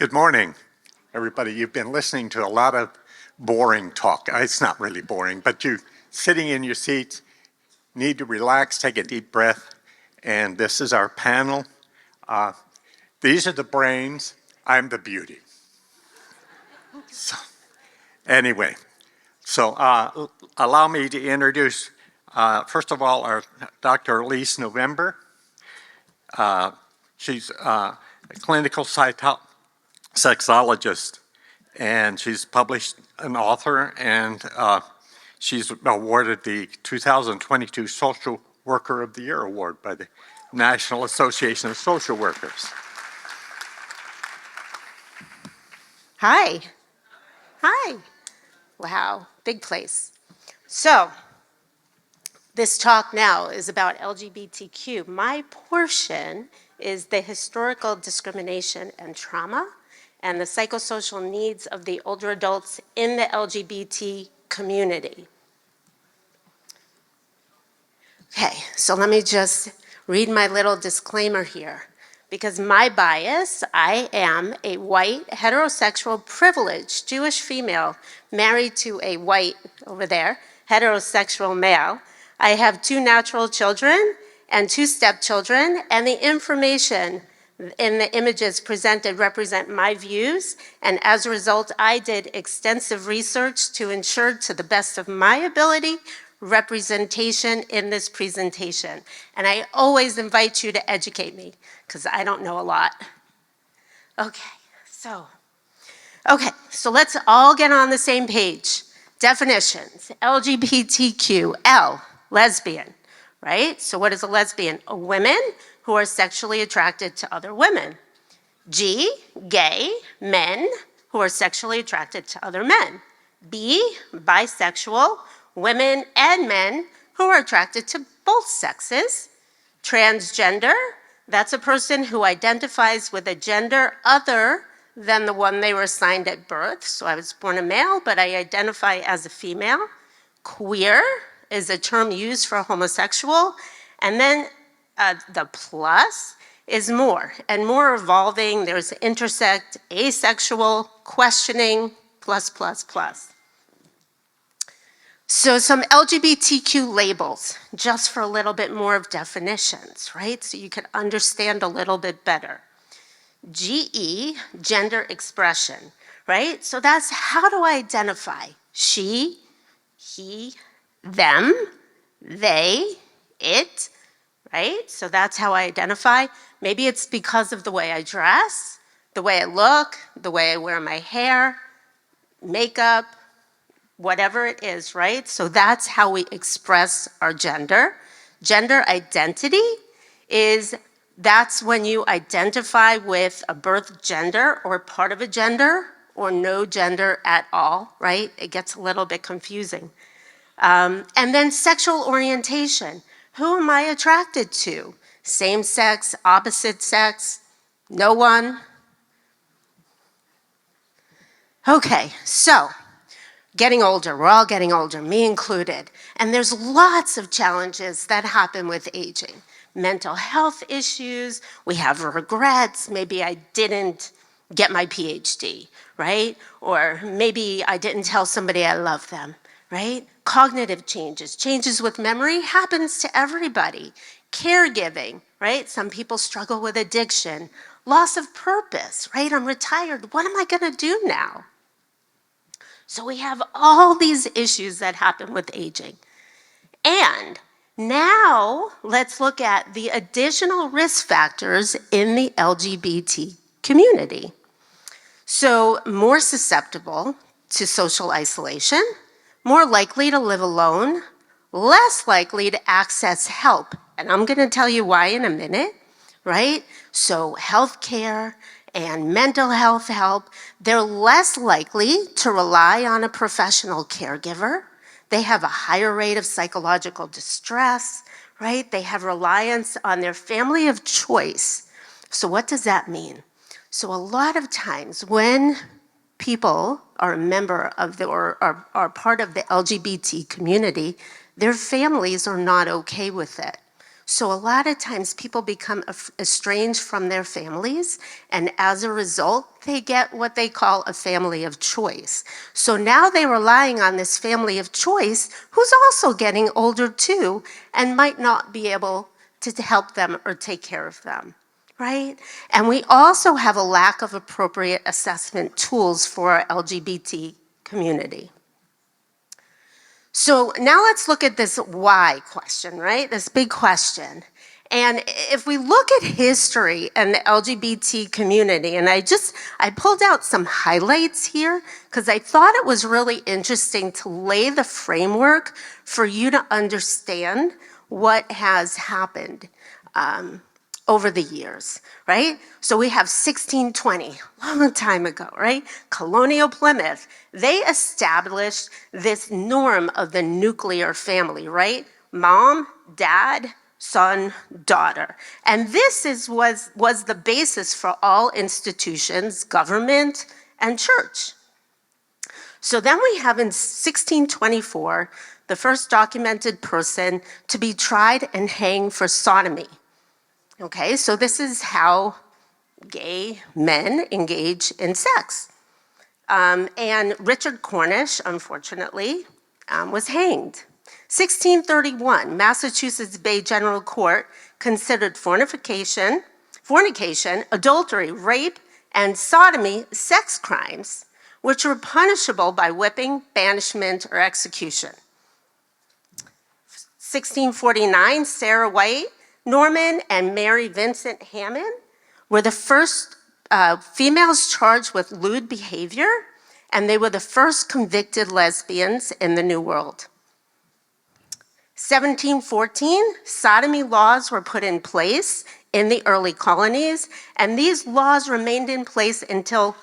Good morning, everybody. You've been listening to a lot of boring talk. It's not really boring, but you sitting in your seats need to relax, take a deep breath, and this is our panel. These are the brains, I'm the beauty. So, anyway, allow me to introduce, first of all, our Dr. Elise November. She's a clinical sexologist, and she's published an author, and she's awarded the 2022 Social Worker of the Year Award by the National Association of Social Workers. Hi. Hi. Wow, big place. So, this talk now is about LGBTQ. My portion is the historical discrimination and trauma and the psychosocial needs of the older adults in the LGBT community. Okay, so let me just read my little disclaimer here. Because my bias, I am a white, heterosexual, privileged Jewish female married to a white, over there, heterosexual male. I have 2 natural children and 2 stepchildren, and the information in the images presented represent my views, and as a result, I did extensive research to ensure, to the best of my ability, representation in this presentation. And I always invite you to educate me, because I don't know a lot. Okay, so let's all get on the same page. Definitions: LGBTQ, L, lesbian, right? So what is a lesbian? Women who are sexually attracted to other women. G, gay, men who are sexually attracted to other men. B, bisexual, women and men who are attracted to both sexes. Transgender, that's a person who identifies with a gender other than the one they were assigned at birth. So I was born a male, but I identify as a female. Queer is a term used for homosexual. And then the plus is more, and more evolving. There's intersect, asexual, questioning, plus, plus, plus. So some LGBTQ labels, just for a little bit more of definitions, right? So you could understand a little bit better. GE, gender expression, right? So that's how do I identify? She, he, them, they, it, right? So that's how I identify. Maybe it's because of the way I dress, the way I look, the way I wear my hair, makeup, whatever it is, right? So that's how we express our gender. Gender identity that's when you identify with a birth gender or part of a gender or no gender at all, right? It gets a little bit confusing. And then sexual orientation. Who am I attracted to? Same sex, opposite sex, no one? Okay, so getting older, we're all getting older, me included. And there's lots of challenges that happen with aging. Mental health issues, we have regrets, maybe I didn't get my PhD, right? Or maybe I didn't tell somebody I love them, right? Cognitive changes with memory happens to everybody. Caregiving, right? Some people struggle with addiction. Loss of purpose, right? I'm retired, what am I gonna do now? So we have all these issues that happen with aging. And now let's look at the additional risk factors in the LGBT community. So more susceptible to social isolation, more likely to live alone, less likely to access help. And I'm gonna tell you why in a minute, right? So healthcare and mental health help, they're less likely to rely on a professional caregiver. They have a higher rate of psychological distress, right? They have reliance on their family of choice. So what does that mean? So a lot of times when people are a member of or are part of the LGBT community, their families are not okay with it. So a lot of times people become estranged from their families, and as a result, they get what they call a family of choice. So now they're relying on this family of choice who's also getting older too and might not be able to help them or take care of them, right? And we also have a lack of appropriate assessment tools for our LGBT community. So now let's look at this why question, right? This big question. And if we look at history and the LGBT community, and I pulled out some highlights here because I thought it was really interesting to lay the framework for you to understand what has happened over the years, right? So we have 1620, long time ago, right? Colonial Plymouth, they established this norm of the nuclear family, right? Mom, dad, son, daughter. And this was the basis for all institutions, government, and church. So then we have in 1624, the first documented person to be tried and hanged for sodomy. Okay, so this is how gay men engage in sex. And Richard Cornish, unfortunately, was hanged. 1631, Massachusetts Bay General Court considered fornication, adultery, rape, and sodomy sex crimes, which were punishable by whipping, banishment, or execution. 1649, Sarah White Norman and Mary Vincent Hammond were the first females charged with lewd behavior, and they were the first convicted lesbians in the New World. 1714, sodomy laws were put in place in the early colonies, and these laws remained in place until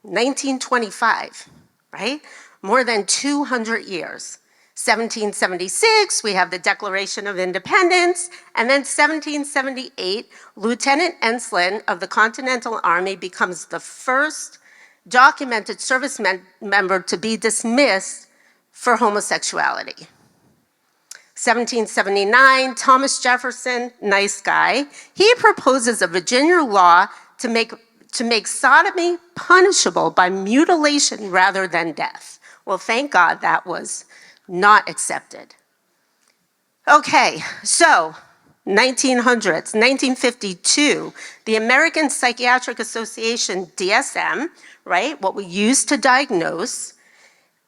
1925, right? More than 200 years. 1776, we have the Declaration of Independence, and then 1778, Lieutenant Ensign of the Continental Army becomes the first documented service member to be dismissed for homosexuality. 1779, Thomas Jefferson, nice guy, he proposes a Virginia law to make sodomy punishable by mutilation rather than death. Well, thank God that was not accepted. Okay, so 1900s, 1952, the American Psychiatric Association, DSM, right, what we use to diagnose,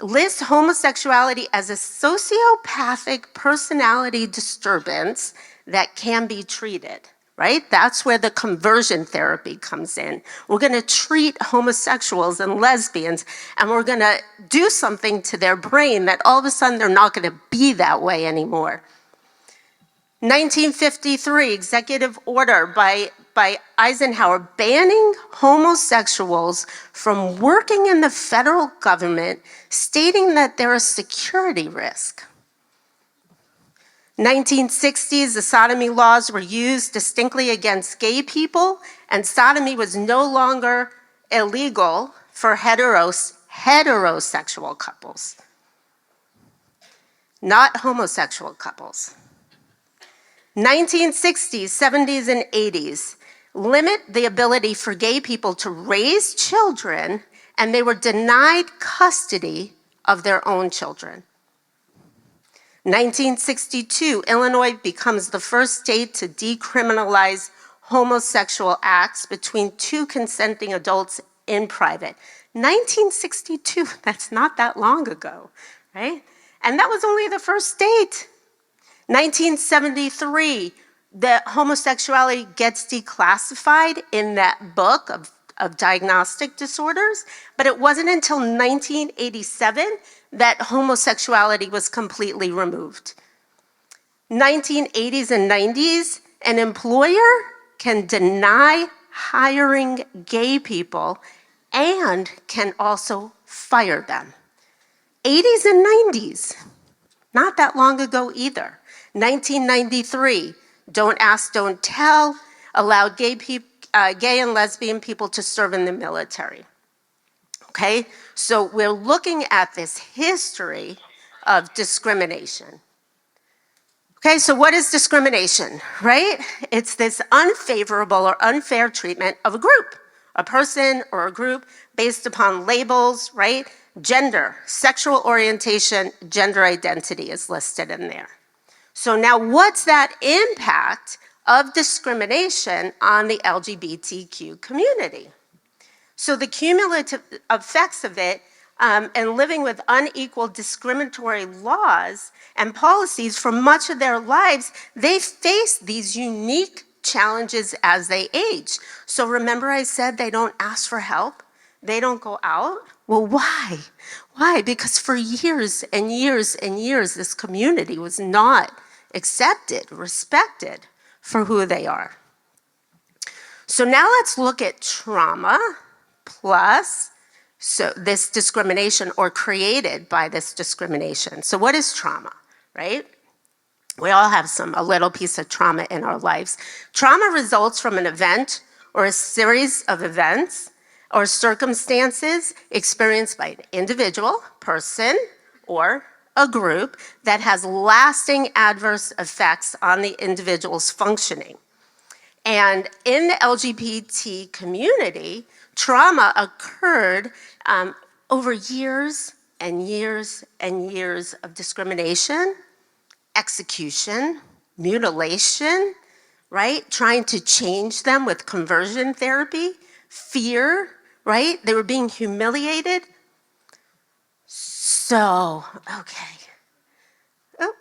lists homosexuality as a sociopathic personality disturbance that can be treated, right? That's where the conversion therapy comes in. We're gonna treat homosexuals and lesbians, and we're gonna do something to their brain that all of a sudden they're not gonna be that way anymore. 1953, executive order by Eisenhower banning homosexuals from working in the federal government, stating that they're a security risk. 1960s, the sodomy laws were used distinctly against gay people, and sodomy was no longer illegal for heterosexual couples, not homosexual couples. 1960s, 70s, and 80s limit the ability for gay people to raise children, and they were denied custody of their own children. 1962, Illinois becomes the first state to decriminalize homosexual acts between two consenting adults in private. 1962, that's not that long ago, right? And that was only the first state. 1973, the homosexuality gets declassified in that book of diagnostic disorders, but it wasn't until 1987 that homosexuality was completely removed. 1980s and 90s, an employer can deny hiring gay people and can also fire them. 80s and 90s, not that long ago either. 1993, Don't Ask, Don't Tell, allowed gay and lesbian people to serve in the military. Okay, so we're looking at this history of discrimination. Okay, so what is discrimination, right? It's this unfavorable or unfair treatment of a group, a person or a group based upon labels, right? Gender, sexual orientation, gender identity is listed in there. So now what's that impact of discrimination on the LGBTQ community? So the cumulative effects of it and living with unequal discriminatory laws and policies for much of their lives, they face these unique challenges as they age. So remember I said they don't ask for help? They don't go out? Well, why? Why? Because for years and years and years, this community was not accepted, respected for who they are. So now let's look at trauma plus this discrimination or created by this discrimination. So what is trauma, right? We all have a little piece of trauma in our lives. Trauma results from an event or a series of events or circumstances experienced by an individual, person, or a group that has lasting adverse effects on the individual's functioning. And in the LGBT community, trauma occurred over years and years and years of discrimination, execution, mutilation, right? Trying to change them with conversion therapy, fear, right? They were being humiliated. So, okay. Oh,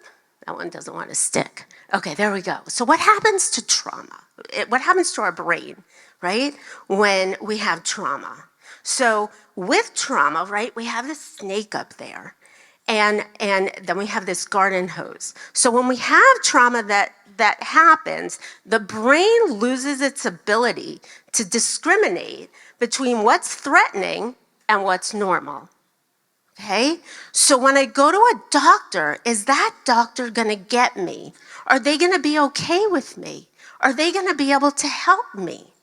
that one doesn't want to stick. Okay, there we go. So what happens to trauma? What happens to our brain, right, when we have trauma? So with trauma, right, we have this snake up there, and then we have this garden hose. So when we have trauma that happens, the brain loses its ability to discriminate between what's threatening and what's normal. Okay, so when I go to a doctor, is that doctor gonna get me? Are they gonna be okay with me? Are they gonna be able to help me?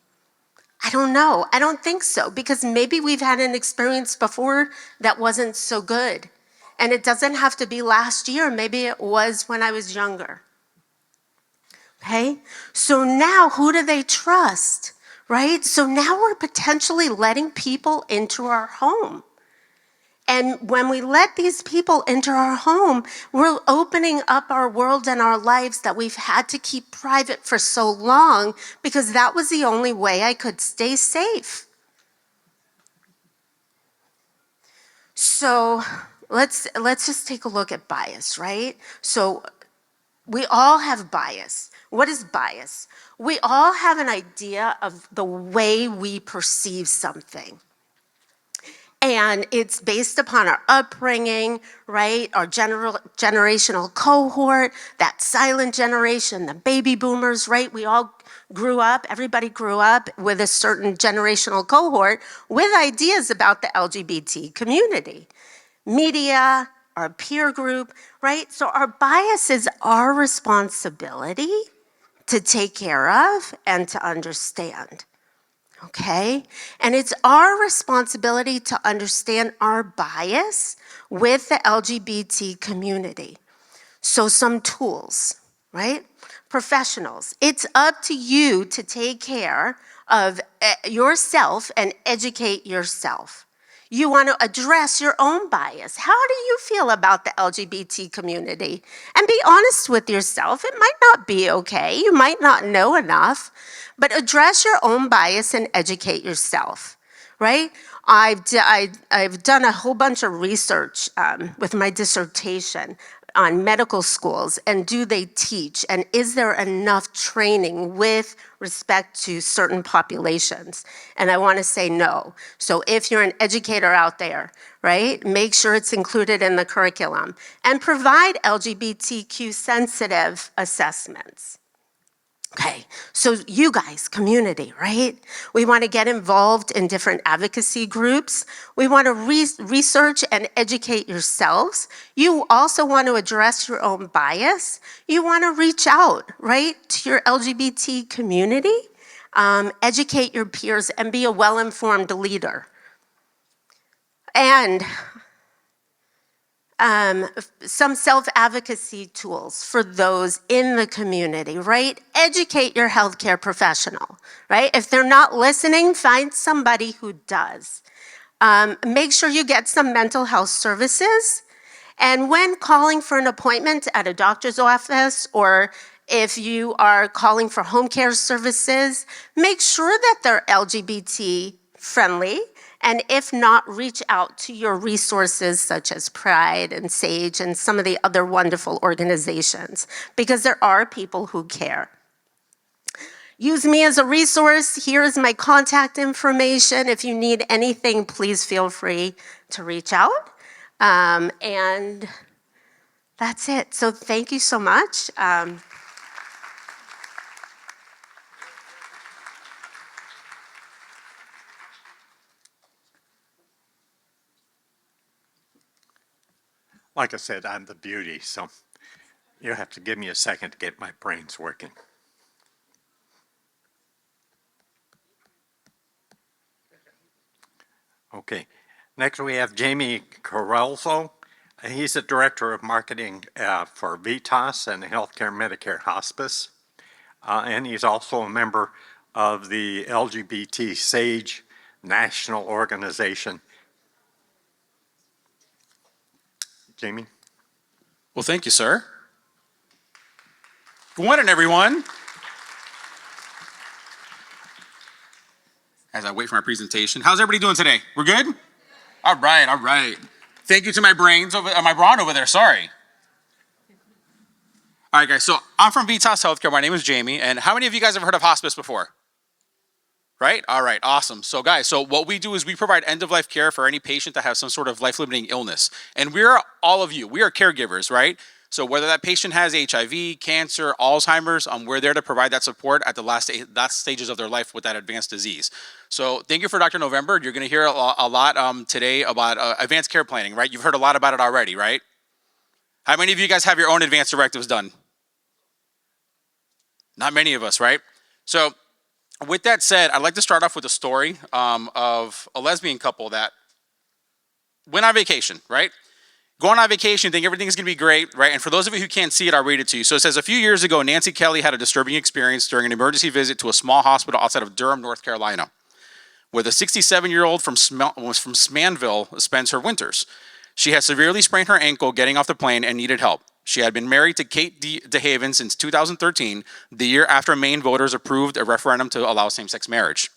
I don't know, I don't think so, because maybe we've had an experience before that wasn't so good. And it doesn't have to be last year, maybe it was when I was younger. Okay, so now who do they trust, right? So now we're potentially letting people into our home. And when we let these people into our home, we're opening up our world and our lives that we've had to keep private for so long because that was the only way I could stay safe. So let's just take a look at bias, right? So we all have bias. What is bias? We all have an idea of the way we perceive something. And it's based upon our upbringing, right? Our generational cohort, that silent generation, the baby boomers, right? We all grew up, everybody grew up with a certain generational cohort with ideas about the LGBT community. Media, our peer group, right? So our bias is our responsibility to take care of and to understand. Okay? And it's our responsibility to understand our bias with the LGBT community. So some tools, right? Professionals, it's up to you to take care of yourself and educate yourself. You want to address your own bias. How do you feel about the LGBT community? And be honest with yourself. It might not be okay. You might not know enough, but address your own bias and educate yourself, right? I've done a whole bunch of research with my dissertation on medical schools, and do they teach, and is there enough training with respect to certain populations? And I want to say no. So if you're an educator out there, right, make sure it's included in the curriculum and provide LGBTQ sensitive assessments. Okay, so you guys, community, right? We want to get involved in different advocacy groups. We want to research and educate yourselves. You also want to address your own bias. You want to reach out, right, to your LGBT community, educate your peers, and be a well-informed leader. And some self-advocacy tools for those in the community, right? Educate your healthcare professional, right? If they're not listening, find somebody who does. Make sure you get some mental health services. And when calling for an appointment at a doctor's office, or if you are calling for home care services, make sure that they're LGBT friendly. And if not, reach out to your resources such as Pride and SAGE and some of the other wonderful organizations, because there are people who care. Use me as a resource. Here is my contact information. If you need anything, please feel free to reach out. And that's it. So thank you so much. Like I said, I'm the beauty, so you have to give me a second to get my brains working. Okay, next we have Jamie Carelzo. He's the Director of Marketing for VITAS and Healthcare Medicare Hospice. And he's also a member of the LGBT SAGE National Organization. Jamie? Well, thank you, sir. Good morning, everyone. As I wait for my presentation, how's everybody doing today? We're good? All right, all right. Thank you to my brain over there, sorry. All right, guys, so I'm from VITAS Healthcare. My name is Jamie, and how many of you guys have heard of hospice before? Right? All right, awesome. So guys, so what we do is we provide end-of-life care for any patient that has some sort of life-limiting illness. And we're all of you, we are caregivers, right? So whether that patient has HIV, cancer, Alzheimer's, we're there to provide that support at the last stages of their life with that advanced disease. So thank you for Dr. November. You're gonna hear a lot today about advanced care planning, right? You've heard a lot about it already, right? How many of you guys have your own advanced directives done? Not many of us, right? So with that said, I'd like to start off with a story of a lesbian couple that went on vacation, right? Going on vacation, think everything's gonna be great, right? And for those of you who can't see it, I'll read it to you. So it says, a few years ago, Nancy Kelly had a disturbing experience during an emergency visit to a small hospital outside of Durham, North Carolina, where the 67-year-old from Smanville spends her winters. She had severely sprained her ankle getting off the plane and needed help. She had been married to Kate DeHaven since 2013, the year after Maine voters approved a referendum to allow same-sex marriage.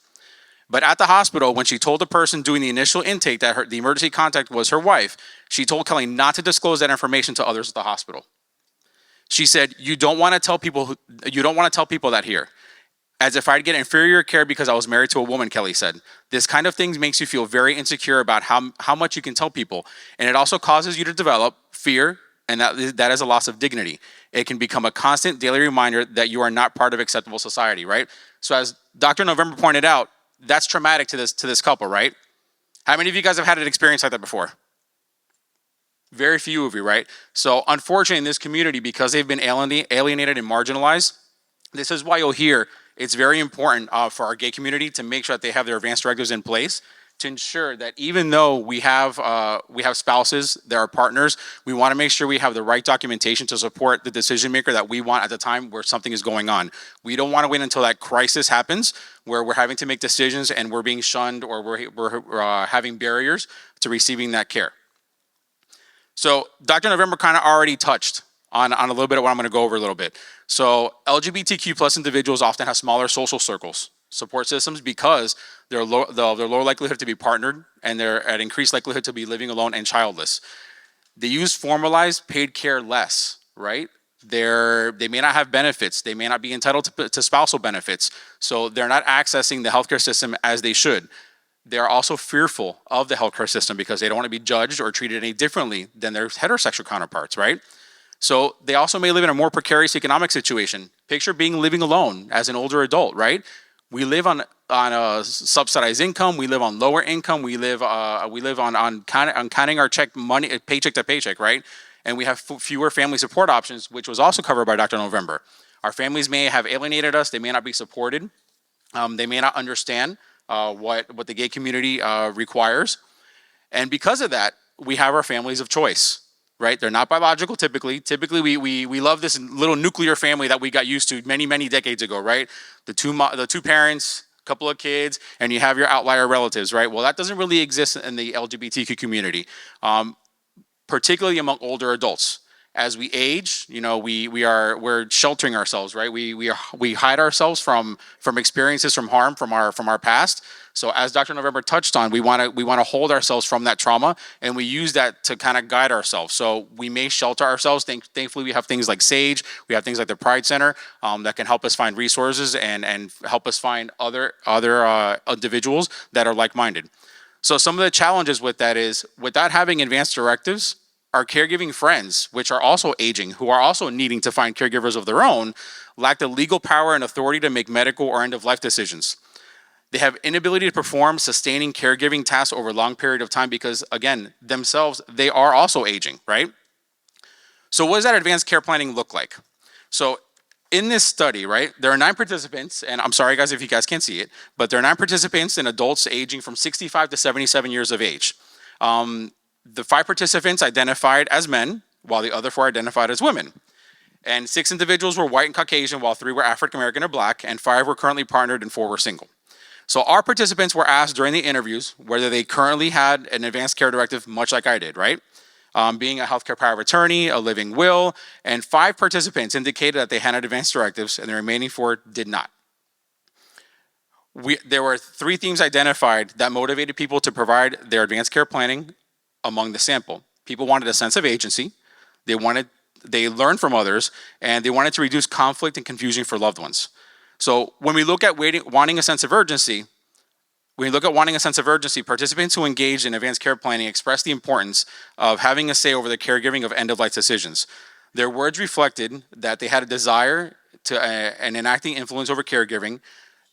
But at the hospital, when she told the person doing the initial intake that the emergency contact was her wife, she told Kelly not to disclose that information to others at the hospital. She said, "You don't want to tell people that here." As if I'd get inferior care because I was married to a woman, Kelly said. This kind of thing makes you feel very insecure about how much you can tell people. And it also causes you to develop fear, and that is a loss of dignity. It can become a constant daily reminder that you are not part of acceptable society, right? So as Dr. November pointed out, that's traumatic to this couple, right? How many of you guys have had an experience like that before? Very few of you, right? So unfortunately in this community, because they've been alienated and marginalized, this is why you'll hear it's very important for our gay community to make sure that they have their advanced directives in place to ensure that even though we have spouses, there are partners, we want to make sure we have the right documentation to support the decision maker that we want at the time where something is going on. We don't want to wait until that crisis happens where we're having to make decisions and we're being shunned or we're having barriers to receiving that care. So Dr. November kind of already touched on a little bit of what I'm going to go over a little bit. So LGBTQ plus individuals often have smaller social circles, support systems, because they're lower likelihood to be partnered and they're at increased likelihood to be living alone and childless. They use formalized paid care less, right? They may not have benefits. They may not be entitled to spousal benefits. So they're not accessing the healthcare system as they should. They're also fearful of the healthcare system because they don't want to be judged or treated any differently than their heterosexual counterparts, right? So they also may live in a more precarious economic situation. Picture living alone as an older adult, right? We live on a subsidized income. We live on lower income. We live on counting our money paycheck to paycheck, right? And we have fewer family support options, which was also covered by Dr. November. Our families may have alienated us. They may not be supported. They may not understand what the gay community requires. And because of that, we have our families of choice, right? They're not biological typically. Typically, we love this little nuclear family that we got used to many, many decades ago, right? The two parents, couple of kids, and you have your outlier relatives, right? Well, that doesn't really exist in the LGBTQ community, particularly among older adults. As we age, we're sheltering ourselves, right? We hide ourselves from experiences from harm from our past. So as Dr. November touched on, we want to hold ourselves from that trauma, and we use that to kind of guide ourselves. So we may shelter ourselves. Thankfully, we have things like SAGE. We have things like the Pride Center that can help us find resources and help us find other individuals that are like-minded. So some of the challenges with that is, without having advanced directives, our caregiving friends, which are also aging, who are also needing to find caregivers of their own, lack the legal power and authority to make medical or end-of-life decisions. They have inability to perform sustaining caregiving tasks over a long period of time because, again, themselves, they are also aging, right? So what does that advanced care planning look like? So in this study, right, there are 9 participants, and I'm sorry, guys, if you guys can't see it, but there are 9 participants in adults aging from 65 to 77 years of age. The 5 participants identified as men, while the other 4 identified as women. And 6 individuals were white and Caucasian, while 3 were African American or black, and 5 were currently partnered and 4 were single. So our participants were asked during the interviews whether they currently had an advanced care directive, much like I did, right? Being a healthcare power of attorney, a living will, and 5 participants indicated that they had advanced directives, and the remaining 4 did not. There were 3 themes identified that motivated people to provide their advanced care planning among the sample. People wanted a sense of agency, they learned from others, and they wanted to reduce conflict and confusion for loved ones. So when we look at wanting a sense of urgency, participants who engaged in advanced care planning expressed the importance of having a say over the caregiving of end-of-life decisions. Their words reflected that they had a desire to an enacting influence over caregiving.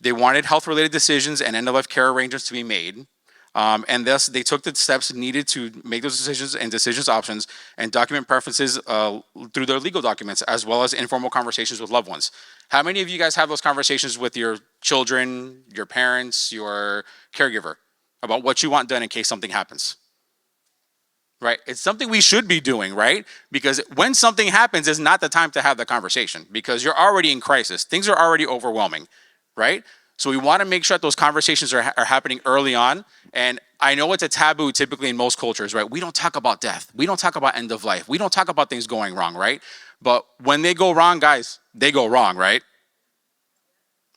They wanted health-related decisions and end-of-life care arrangements to be made. And thus, they took the steps needed to make those decisions and decisions options and document preferences through their legal documents, as well as informal conversations with loved ones. How many of you guys have those conversations with your children, your parents, your caregiver, about what you want done in case something happens? Right? It's something we should be doing, right? Because when something happens, it's not the time to have the conversation because you're already in crisis. Things are already overwhelming, right? So we want to make sure that those conversations are happening early on. And I know it's a taboo typically in most cultures, right? We don't talk about death. We don't talk about end of life. We don't talk about things going wrong, right? But when they go wrong, guys, they go wrong, right?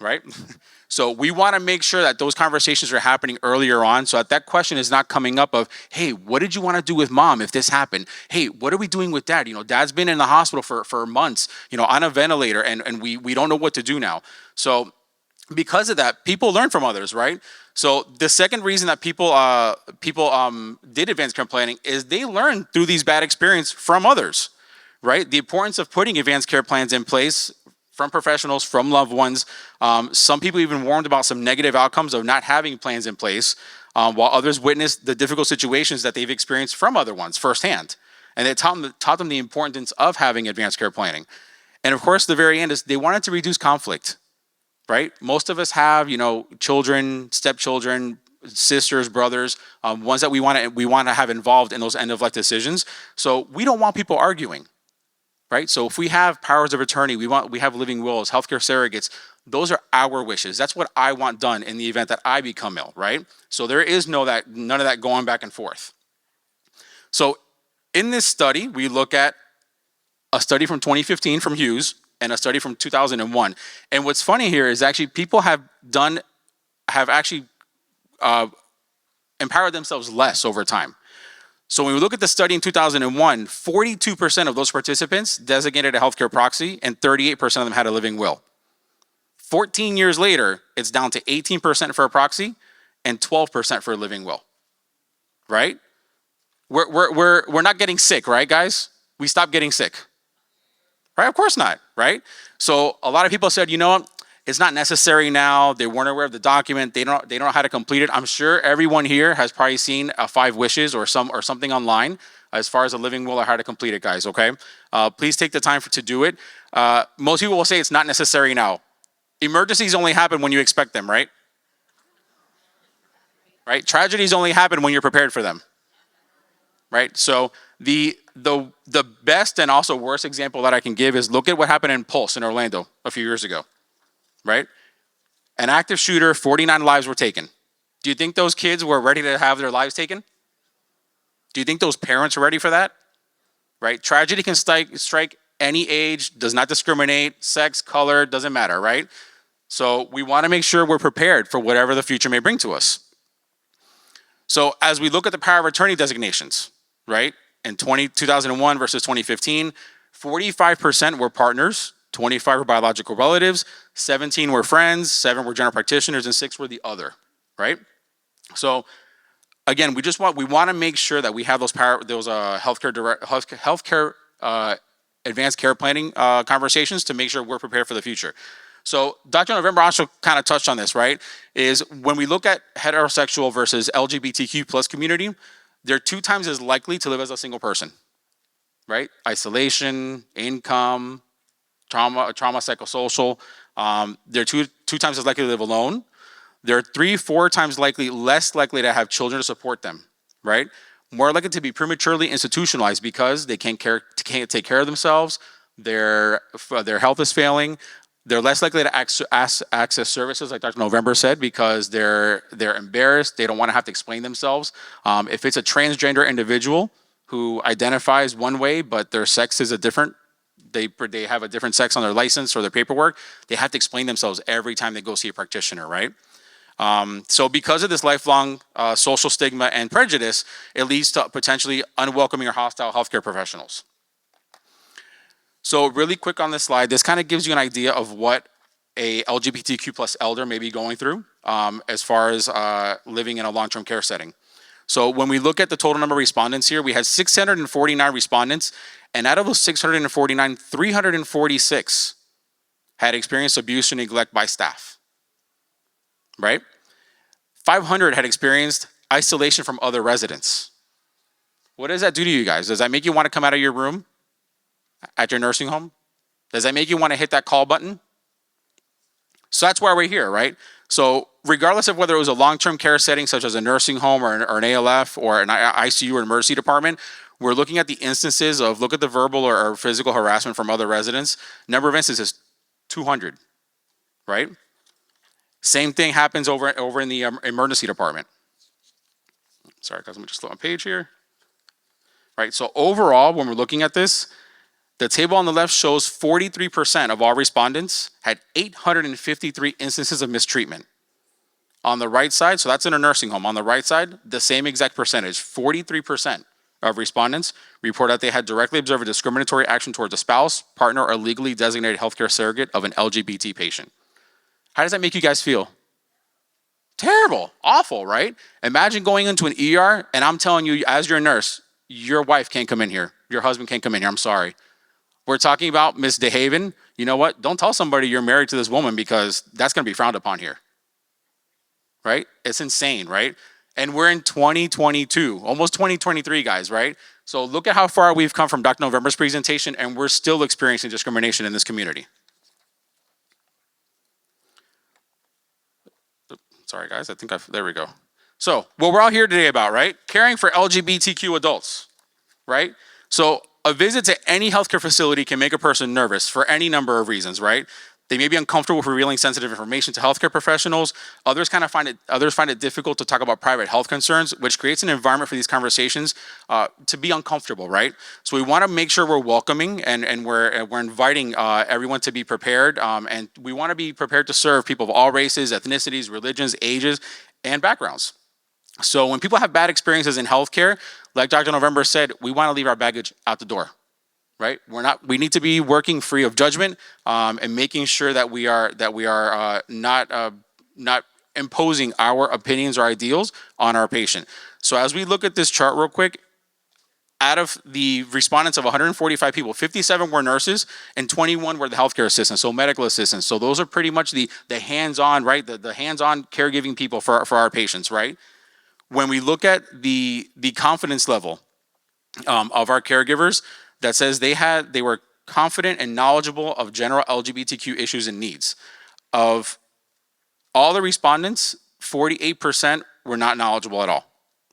Right? So we want to make sure that those conversations are happening earlier on so that question is not coming up of, hey, what did you want to do with mom if this happened? Hey, what are we doing with dad? Dad's been in the hospital for months, on a ventilator, and we don't know what to do now. So because of that, people learn from others, right? So the second reason that people did advanced care planning is they learned through these bad experiences from others, right? The importance of putting advanced care plans in place from professionals, from loved ones. Some people even warned about some negative outcomes of not having plans in place, while others witnessed the difficult situations that they've experienced from other ones firsthand. And it taught them the importance of having advanced care planning. And of course, the very end is they wanted to reduce conflict. Right? Most of us have, children, stepchildren, sisters, brothers, ones that we want to have involved in those end-of-life decisions. So we don't want people arguing, right? So if we have powers of attorney, we have living wills, healthcare surrogates. Those are our wishes. That's what I want done in the event that I become ill, right? So there is none of that going back and forth. So in this study, we look at a study from 2015 from Hughes and a study from 2001. And what's funny here is actually people have actually empowered themselves less over time. So when we look at the study in 2001, 42% of those participants designated a healthcare proxy and 38% of them had a living will. 14 years later, it's down to 18% for a proxy and 12% for a living will, right? We're not getting sick, right, guys? We stopped getting sick. Right? Of course not, right? So a lot of people said, what? It's not necessary now. They weren't aware of the document. They don't know how to complete it. I'm sure everyone here has probably seen 5 wishes or something online as far as a living will or how to complete it, guys, okay? Please take the time to do it. Most people will say it's not necessary now. Emergencies only happen when you expect them, right? Right? Tragedies only happen when you're prepared for them. Right? So the best and also worst example that I can give is look at what happened in Pulse in Orlando a few years ago, right? An active shooter, 49 lives were taken. Do you think those kids were ready to have their lives taken? Do you think those parents were ready for that? Right? Tragedy can strike any age, does not discriminate, sex, color, doesn't matter, right? So we want to make sure we're prepared for whatever the future may bring to us. So as we look at the power of attorney designations, right? In 2001 versus 2015, 45% were partners, 25 were biological relatives, 17 were friends, 7 were general practitioners, and 6 were the other, right? So again, we want to make sure that we have those healthcare advanced care planning conversations to make sure we're prepared for the future. So Dr. November also kind of touched on this, right? Is when we look at heterosexual versus LGBTQ plus community, they're 2 times as likely to live as a single person, right? Isolation, income, trauma, psychosocial. They're two times as likely to live alone. They're 3-4 times less likely to have children to support them, right? More likely to be prematurely institutionalized because they can't take care of themselves. Their health is failing. They're less likely to access services, like Dr. November said, because they're embarrassed. They don't want to have to explain themselves. If it's a transgender individual who identifies one way, but their sex is they have a different sex on their license or their paperwork, they have to explain themselves every time they go see a practitioner, right? So because of this lifelong social stigma and prejudice, it leads to potentially unwelcoming or hostile healthcare professionals. So really quick on this slide, this kind of gives you an idea of what a LGBTQ plus elder may be going through as far as living in a long-term care setting. So when we look at the total number of respondents here, we had 649 respondents, and out of those 649, 346 had experienced abuse or neglect by staff, right? 500 had experienced isolation from other residents. What does that do to you guys? Does that make you want to come out of your room at your nursing home? Does that make you want to hit that call button? So that's why we're here, right? So regardless of whether it was a long-term care setting such as a nursing home or an ALF or an ICU or an emergency department, we're looking at the instances of, look at the verbal or physical harassment from other residents. Number of instances, 200, right? Same thing happens over in the emergency department. Sorry, guys, let me just slow my page here. Right, so overall, when we're looking at this, the table on the left shows 43% of all respondents had 853 instances of mistreatment. On the right side, so that's in a nursing home. On the right side, the same exact percentage, 43% of respondents report that they had directly observed a discriminatory action towards a spouse, partner, or legally designated healthcare surrogate of an LGBT patient. How does that make you guys feel? Terrible, awful, right? Imagine going into an ER and I'm telling you, as your nurse, your wife can't come in here. Your husband can't come in here. I'm sorry. We're talking about misbehaving. You know what? Don't tell somebody you're married to this woman because that's going to be frowned upon here. Right? It's insane, right? And we're in 2022, almost 2023, guys, right? So look at how far we've come from Dr. November's presentation, and we're still experiencing discrimination in this community. Sorry, guys, there we go. So what we're all here today about, right? Caring for LGBTQ adults, right? So a visit to any healthcare facility can make a person nervous for any number of reasons, right? They may be uncomfortable with revealing sensitive information to healthcare professionals. Others find it difficult to talk about private health concerns, which creates an environment for these conversations to be uncomfortable, right? So we want to make sure we're welcoming and we're inviting everyone to be prepared, and we want to be prepared to serve people of all races, ethnicities, religions, ages, and backgrounds. So when people have bad experiences in healthcare, like Dr. November said, we want to leave our baggage out the door. Right? We need to be working free of judgment and making sure that we are not imposing our opinions or ideals on our patient. So as we look at this chart real quick, out of the respondents of 145 people, 57 were nurses and 21 were the healthcare assistants, so medical assistants. So those are pretty much the hands-on, right? The hands-on caregiving people for our patients, right? When we look at the confidence level of our caregivers, that says they were confident and knowledgeable of general LGBTQ issues and needs. Of all the respondents, 48% were not knowledgeable at all.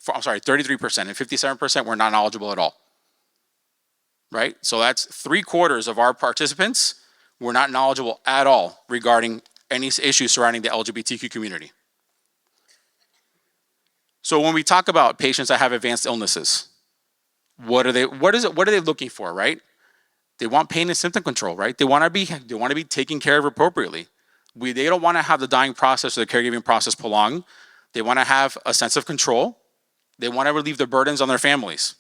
33%, and 57% were not knowledgeable at all. right? So that's 3/4 of our participants were not knowledgeable at all regarding any issues surrounding the LGBTQ community. So when we talk about patients that have advanced illnesses, what are they looking for, right? They want pain and symptom control, right? They want to be taken care of appropriately. They don't want to have the dying process or the caregiving process prolonged. They want to have a sense of control. They want to relieve the burdens on their families,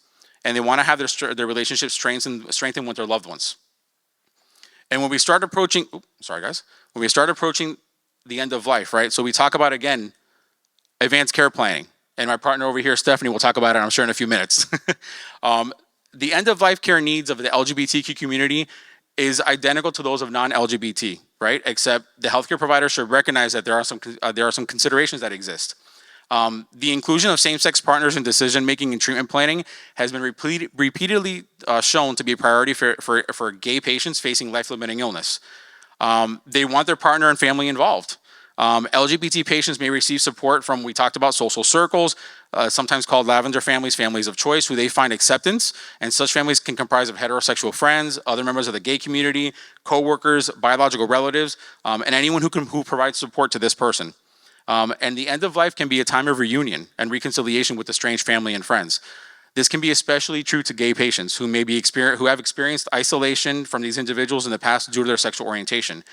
and they want to have their relationships strengthened with their loved ones. And when we start approaching, when we start approaching the end of life, right? So we talk about, again, advanced care planning. And my partner over here, Stephanie, will talk about it, I'm sure, in a few minutes. The end of life care needs of the LGBTQ community is identical to those of non-LGBT, right? Except the healthcare provider should recognize that there are some considerations that exist. The inclusion of same-sex partners in decision-making and treatment planning has been repeatedly shown to be a priority for gay patients facing life-limiting illness. They want their partner and family involved. LGBT patients may receive support from, we talked about, social circles, sometimes called lavender families, families of choice, who they find acceptance. And such families can comprise of heterosexual friends, other members of the gay community, co-workers, biological relatives, and anyone who provides support to this person. And the end of life can be a time of reunion and reconciliation with estranged family and friends. This can be especially true to gay patients who have experienced isolation from these individuals in the past due to their sexual orientation.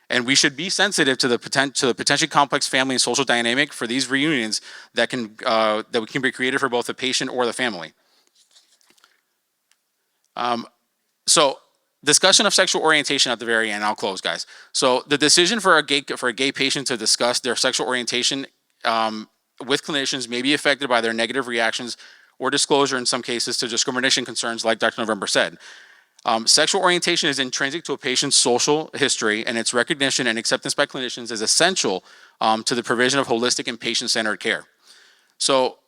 And we should be sensitive to the potentially complex family and social dynamic for these reunions that can be created for both the patient or the family. So discussion of sexual orientation at the very end. I'll close, guys. So the decision for a gay patient to discuss their sexual orientation with clinicians may be affected by their negative reactions or disclosure in some cases to discrimination concerns, like Dr. November said. Sexual orientation is intrinsic to a patient's social history, and its recognition and acceptance by clinicians is essential to the provision of holistic and patient-centered care. So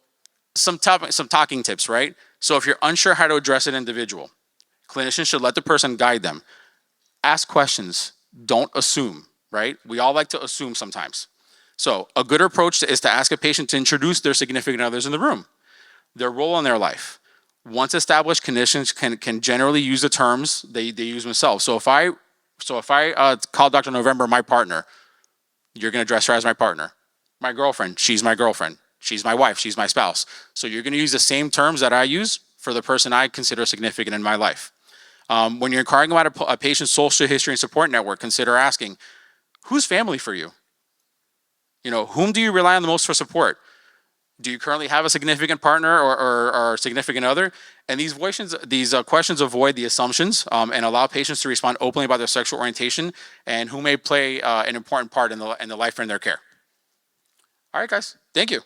some talking tips, right? So if you're unsure how to address an individual, clinicians should let the person guide them. Ask questions. Don't assume, right? We all like to assume sometimes. So a good approach is to ask a patient to introduce their significant others in the room, their role in their life. Once established, clinicians can generally use the terms they use themselves. So if I call Dr. November my partner, you're going to address her as my partner. My girlfriend, she's my girlfriend. She's my wife, she's my spouse. So you're going to use the same terms that I use for the person I consider significant in my life. When you're inquiring about a patient's social history and support network, consider asking, who's family for you? Whom do you rely on the most for support? Do you currently have a significant partner or significant other? And these questions avoid the assumptions and allow patients to respond openly about their sexual orientation and who may play an important part in the life and their care. All right, guys. Thank you.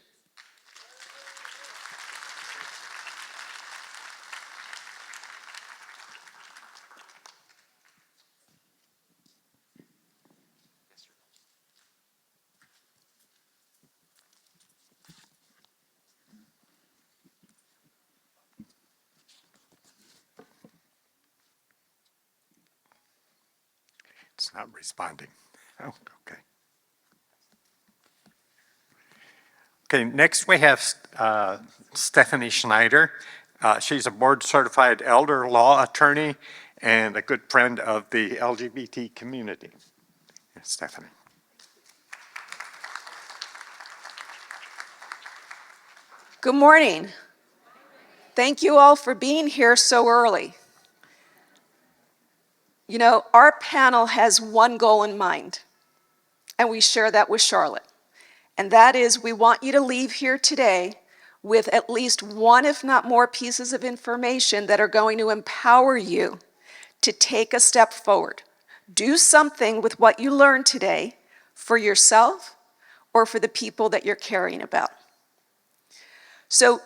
It's not responding. Oh, okay. Okay, next we have Stephanie Schneider. She's a board-certified elder law attorney and a good friend of the LGBT community. Stephanie. Good morning. Thank you all for being here so early. Our panel has one goal in mind, and we share that with Charlotte. And that is, we want you to leave here today with at least one, if not more, pieces of information that are going to empower you to take a step forward. Do something with what you learned today for yourself or for the people that you're caring about. So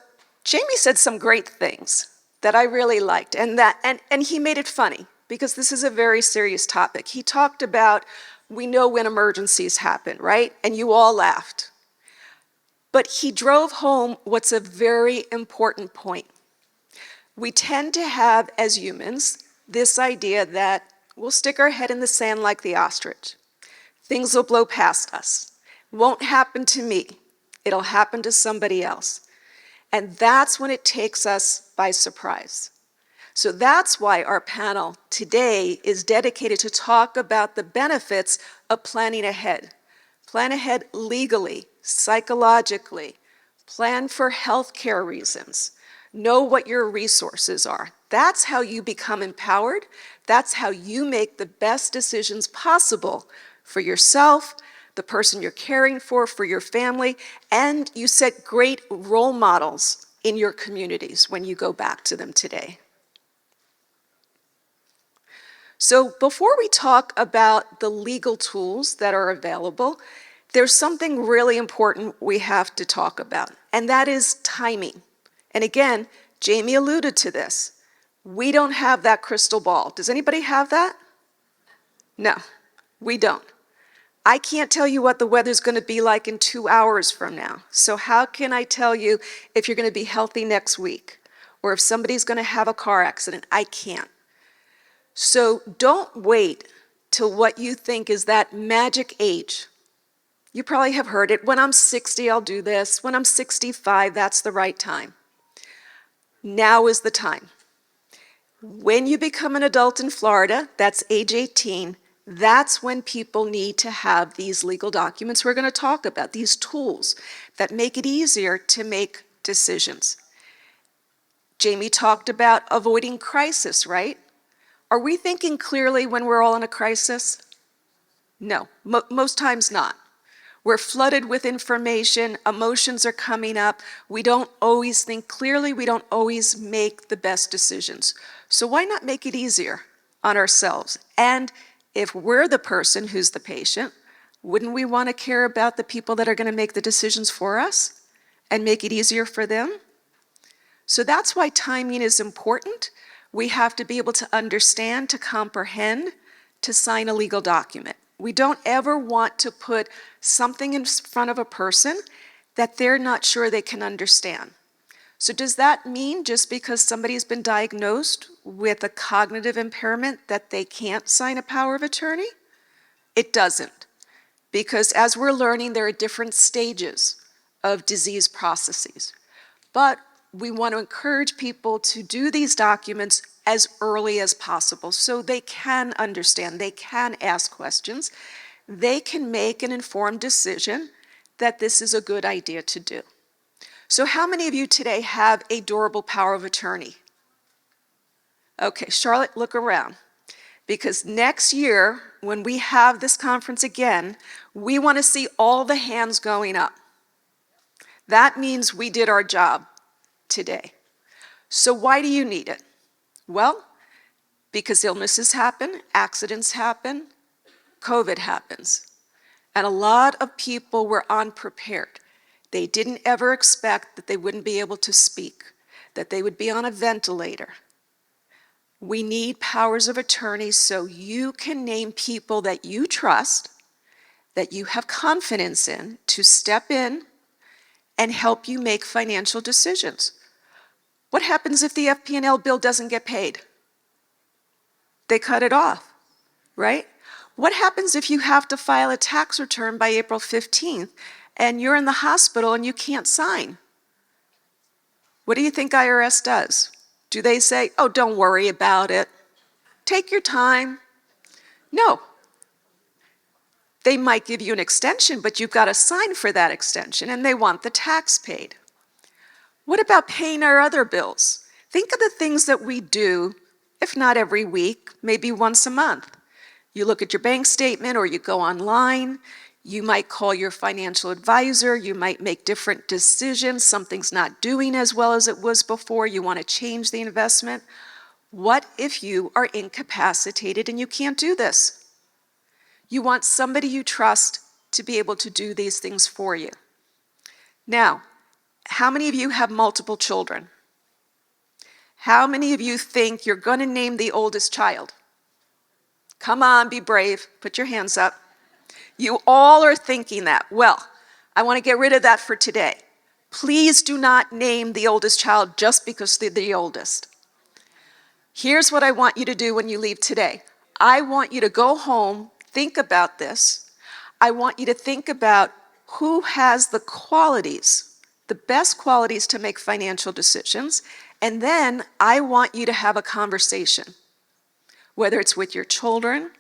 Jamie said some great things that I really liked, and he made it funny because this is a very serious topic. He talked about, we know when emergencies happen, right? And you all laughed. But he drove home what's a very important point. We tend to have, as humans, this idea that we'll stick our head in the sand like the ostrich. Things will blow past us. Won't happen to me. It'll happen to somebody else. And that's when it takes us by surprise. So that's why our panel today is dedicated to talk about the benefits of planning ahead. Plan ahead legally, psychologically, plan for healthcare reasons, know what your resources are. That's how you become empowered. That's how you make the best decisions possible for yourself, the person you're caring for your family, and you set great role models in your communities when you go back to them today. So before we talk about the legal tools that are available, there's something really important we have to talk about, and that is timing. And again, Jamie alluded to this. We don't have that crystal ball. Does anybody have that? No, we don't. I can't tell you what the weather's going to be like in 2 hours from now. So how can I tell you if you're going to be healthy next week or if somebody's going to have a car accident? I can't. So don't wait till what you think is that magic age. You probably have heard it. When I'm 60, I'll do this. When I'm 65, that's the right time. Now is the time. When you become an adult in Florida, that's age 18, that's when people need to have these legal documents we're going to talk about, these tools that make it easier to make decisions. Jamie talked about avoiding crisis, right? Are we thinking clearly when we're all in a crisis? No, most times not. We're flooded with information, emotions are coming up, we don't always think clearly, we don't always make the best decisions. So why not make it easier on ourselves? And if we're the person who's the patient, wouldn't we want to care about the people that are going to make the decisions for us and make it easier for them? So that's why timing is important. We have to be able to understand, to comprehend, to sign a legal document. We don't ever want to put something in front of a person that they're not sure they can understand. So does that mean just because somebody's been diagnosed with a cognitive impairment that they can't sign a power of attorney? It doesn't. Because as we're learning, there are different stages of disease processes. But we want to encourage people to do these documents as early as possible so they can understand, they can ask questions, they can make an informed decision that this is a good idea to do. So how many of you today have a durable power of attorney? Okay, Charlotte, look around. Because next year, when we have this conference again, we want to see all the hands going up. That means we did our job today. So why do you need it? Well, because illnesses happen, accidents happen, COVID happens. And a lot of people were unprepared. They didn't ever expect that they wouldn't be able to speak, that they would be on a ventilator. We need powers of attorney so you can name people that you trust, that you have confidence in, to step in and help you make financial decisions. What happens if the FP&L bill doesn't get paid? They cut it off, right? What happens if you have to file a tax return by April 15th and you're in the hospital and you can't sign? What do you think IRS does? Do they say, oh, don't worry about it, take your time? No. They might give you an extension, but you've got to sign for that extension, and they want the tax paid. What about paying our other bills? Think of the things that we do, if not every week, maybe once a month. You look at your bank statement or you go online, you might call your financial advisor, you might make different decisions, something's not doing as well as it was before, you want to change the investment. What if you are incapacitated and you can't do this? You want somebody you trust to be able to do these things for you. Now, how many of you have multiple children? How many of you think you're going to name the oldest child? Come on, be brave. Put your hands up. You all are thinking that. Well, I want to get rid of that for today. Please do not name the oldest child just because they're the oldest. Here's what I want you to do when you leave today. I want you to go home, think about this. I want you to think about who has the qualities, the best qualities to make financial decisions, And then I want you to have a conversation, whether it's with your children,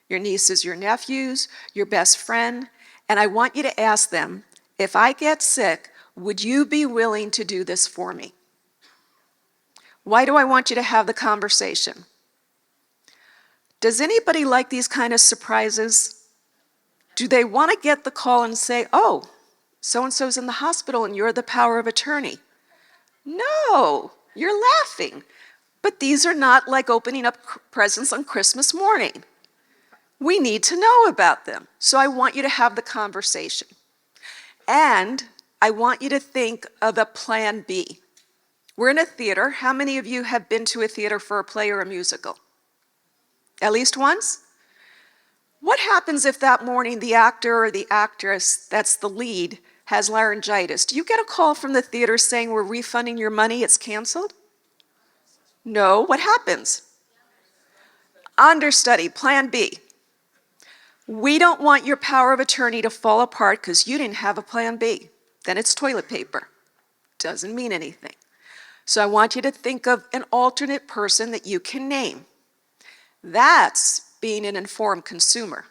your nieces, your nephews, your best friend, and I want you to ask them, if I get sick, would you be willing to do this for me? Why do I want you to have the conversation? Does anybody like these kind of surprises? Do they want to get the call and say, oh, so-and-so's in the hospital and you're the power of attorney? No, you're laughing. But these are not like opening up presents on Christmas morning. We need to know about them. So I want you to have the conversation. And I want you to think of a plan B. We're in a theater. How many of you have been to a theater for a play or a musical? At least once? What happens if that morning the actor or the actress that's the lead has laryngitis? Do you get a call from the theater saying we're refunding your money, it's canceled? No, what happens? Understudy, plan B. We don't want your power of attorney to fall apart because you didn't have a plan B. Then it's toilet paper. Doesn't mean anything. So I want you to think of an alternate person that you can name. That's being an informed consumer.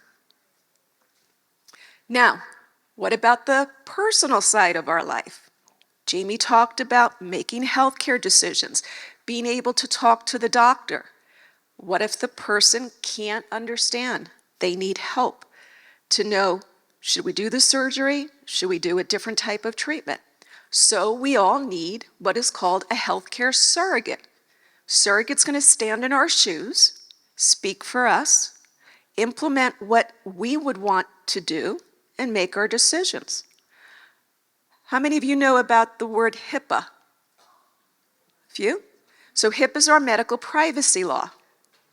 Now, what about the personal side of our life? Jamie talked about making healthcare decisions, being able to talk to the doctor. What if the person can't understand? They need help to know, should we do the surgery? Should we do a different type of treatment? So we all need what is called a healthcare surrogate. Surrogate's going to stand in our shoes, speak for us, implement what we would want to do, and make our decisions. How many of you know about the word HIPAA? Few? So HIPAA is our medical privacy law.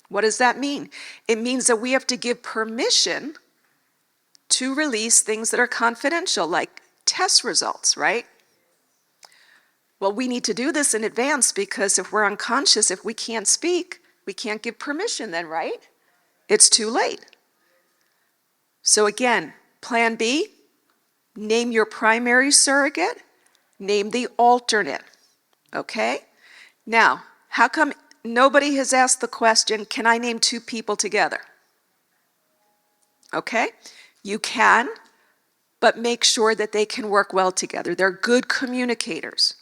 What does that mean? It means that we have to give permission to release things that are confidential, like test results, right? Well, we need to do this in advance because if we're unconscious, if we can't speak, we can't give permission then, right? It's too late. So again, plan B, name your primary surrogate, name the alternate, okay? Now, how come nobody has asked the question, can I name two people together? Okay, you can, but make sure that they can work well together. They're good communicators.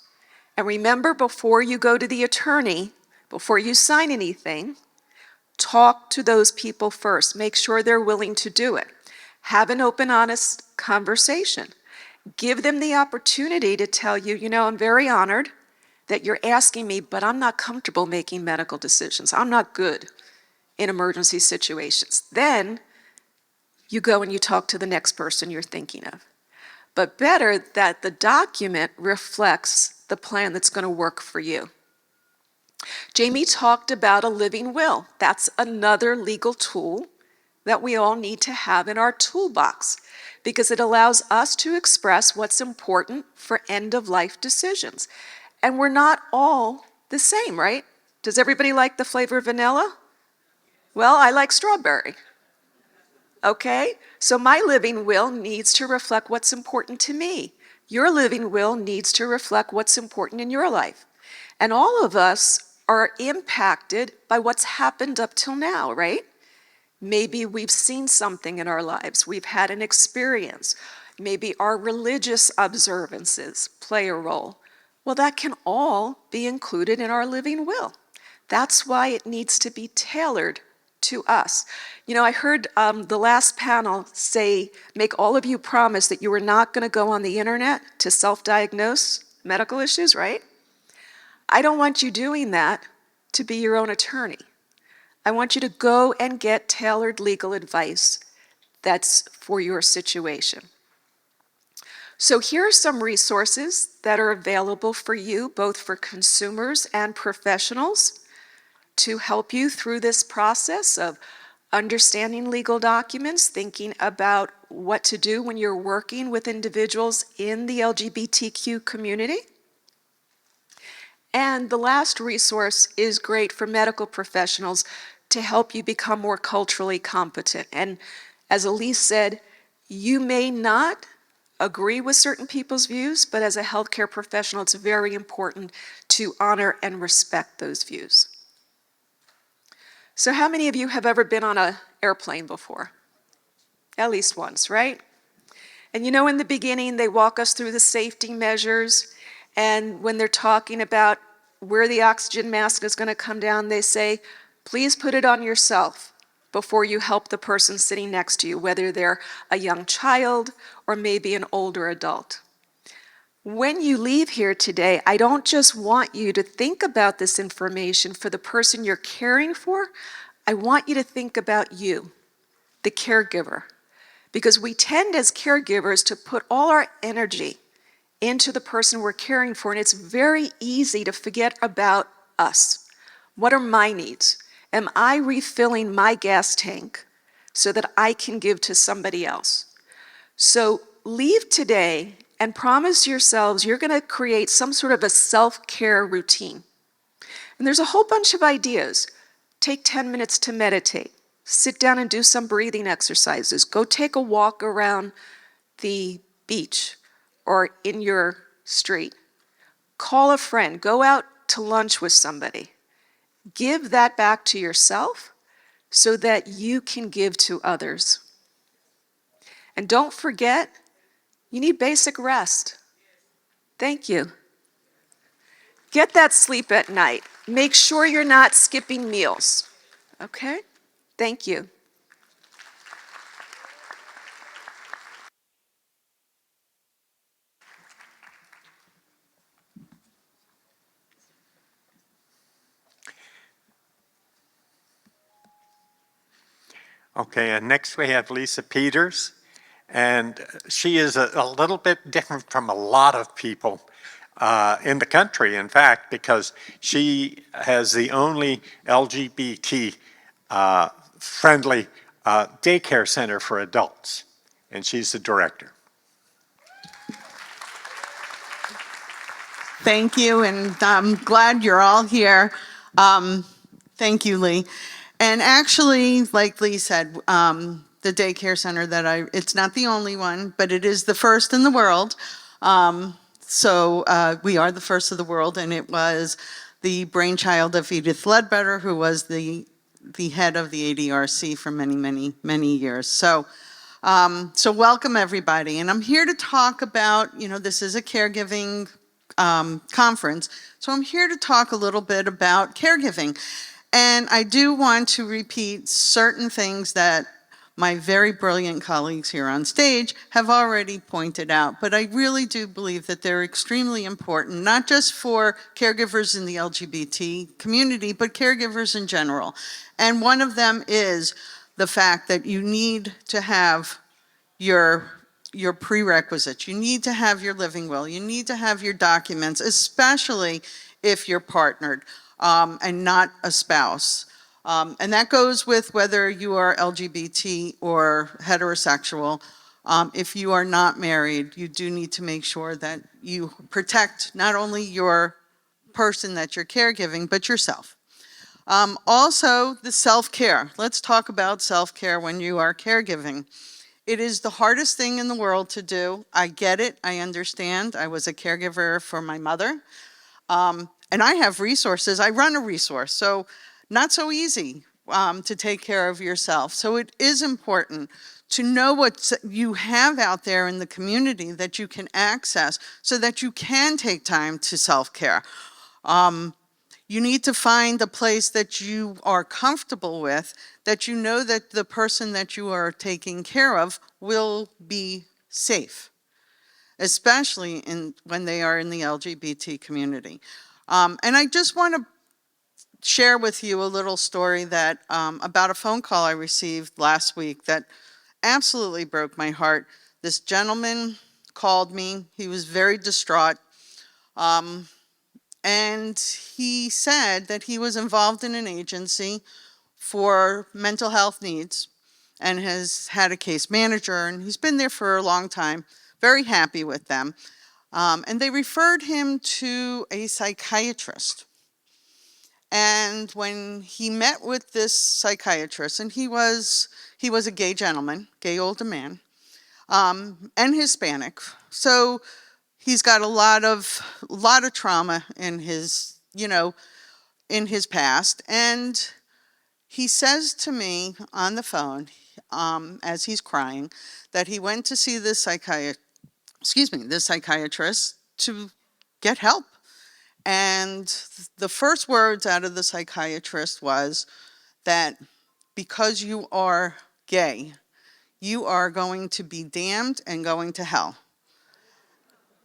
And remember, before you go to the attorney, before you sign anything, talk to those people first. Make sure they're willing to do it. Have an open, honest conversation. Give them the opportunity to tell you, you know, I'm very honored that you're asking me, but I'm not comfortable making medical decisions. I'm not good in emergency situations. Then you go and you talk to the next person you're thinking of. But better that the document reflects the plan that's going to work for you. Jamie talked about a living will. That's another legal tool that we all need to have in our toolbox because it allows us to express what's important for end-of-life decisions. And we're not all the same, right? Does everybody like the flavor of vanilla? Well, I like strawberry. Okay? So my living will needs to reflect what's important to me. Your living will needs to reflect what's important in your life. And all of us are impacted by what's happened up till now, right? Maybe we've seen something in our lives. We've had an experience. Maybe our religious observances play a role. Well, that can all be included in our living will. That's why it needs to be tailored to us. You know, I heard the last panel say, make all of you promise that you are not going to go on the internet to self-diagnose medical issues, right? I don't want you doing that to be your own attorney. I want you to go and get tailored legal advice that's for your situation. So here are some resources that are available for you, both for consumers and professionals, to help you through this process of understanding legal documents, thinking about what to do when you're working with individuals in the LGBTQ community. And the last resource is great for medical professionals to help you become more culturally competent. And as Elise said, you may not agree with certain people's views, but as a healthcare professional, it's very important to honor and respect those views. So how many of you have ever been on an airplane before? At least once, right? And you know, in the beginning, they walk us through the safety measures, and when they're talking about where the oxygen mask is going to come down, they say, please put it on yourself before you help the person sitting next to you, whether they're a young child or maybe an older adult. When you leave here today, I don't just want you to think about this information for the person you're caring for. I want you to think about you, the caregiver, because we tend as caregivers to put all our energy into the person we're caring for, and it's very easy to forget about us. What are my needs? Am I refilling my gas tank so that I can give to somebody else? So leave today and promise yourselves you're going to create some sort of a self-care routine. And there's a whole bunch of ideas. Take 10 minutes to meditate. Sit down and do some breathing exercises. Go take a walk around the beach or in your street. Call a friend. Go out to lunch with somebody. Give that back to yourself so that you can give to others. And don't forget, you need basic rest. Thank you. Get that sleep at night. Make sure you're not skipping meals. Okay? Thank you. Okay, and next we have Lisa Peters, and she is a little bit different from a lot of people in the country, in fact, because she has the only LGBT friendly daycare center for adults, and she's the director. Thank you, and I'm glad you're all here. Thank you, Lee. And actually, like Lee said, the daycare center it's not the only one, but it is the first in the world. So we are the first of the world, and it was the brainchild of Edith Ledbetter, who was the head of the ADRC for many, many, many years. So welcome everybody, and I'm here to talk about, this is a caregiving conference, so I'm here to talk a little bit about caregiving. And I do want to repeat certain things that my very brilliant colleagues here on stage have already pointed out, but I really do believe that they're extremely important, not just for caregivers in the LGBT community, but caregivers in general. And one of them is the fact that you need to have your prerequisites. You need to have your living will. You need to have your documents, especially if you're partnered and not a spouse. And that goes with whether you are LGBT or heterosexual. If you are not married, you do need to make sure that you protect not only your person that you're caregiving, but yourself. Also, the self-care. Let's talk about self-care when you are caregiving. It is the hardest thing in the world to do. I get it. I understand. I was a caregiver for my mother. And I have resources. I run a resource, so not so easy to take care of yourself. So it is important to know what you have out there in the community that you can access so that you can take time to self-care. You need to find a place that you are comfortable with, that you know that the person that you are taking care of will be safe, especially when they are in the LGBT community. And I just want to share with you a little story that about a phone call I received last week that absolutely broke my heart. This gentleman called me. He was very distraught. And he said that he was involved in an agency for mental health needs and has had a case manager, and he's been there for a long time, very happy with them. And they referred him to a psychiatrist. And when he met with this psychiatrist, and he was a gay gentleman, gay older man, and Hispanic. So he's got a lot of trauma in his, in his past. And he says to me on the phone, as he's crying, that he went to see this psychiatrist to get help. And the first words out of the psychiatrist was that because you are gay, you are going to be damned and going to hell.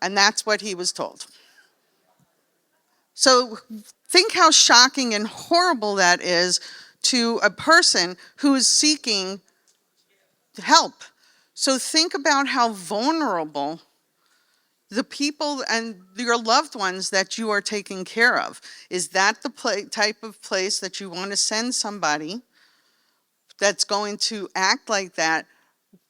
And that's what he was told. So think how shocking and horrible that is to a person who is seeking help. So think about how vulnerable the people and your loved ones that you are taking care of. Is that the type of place that you want to send somebody that's going to act like that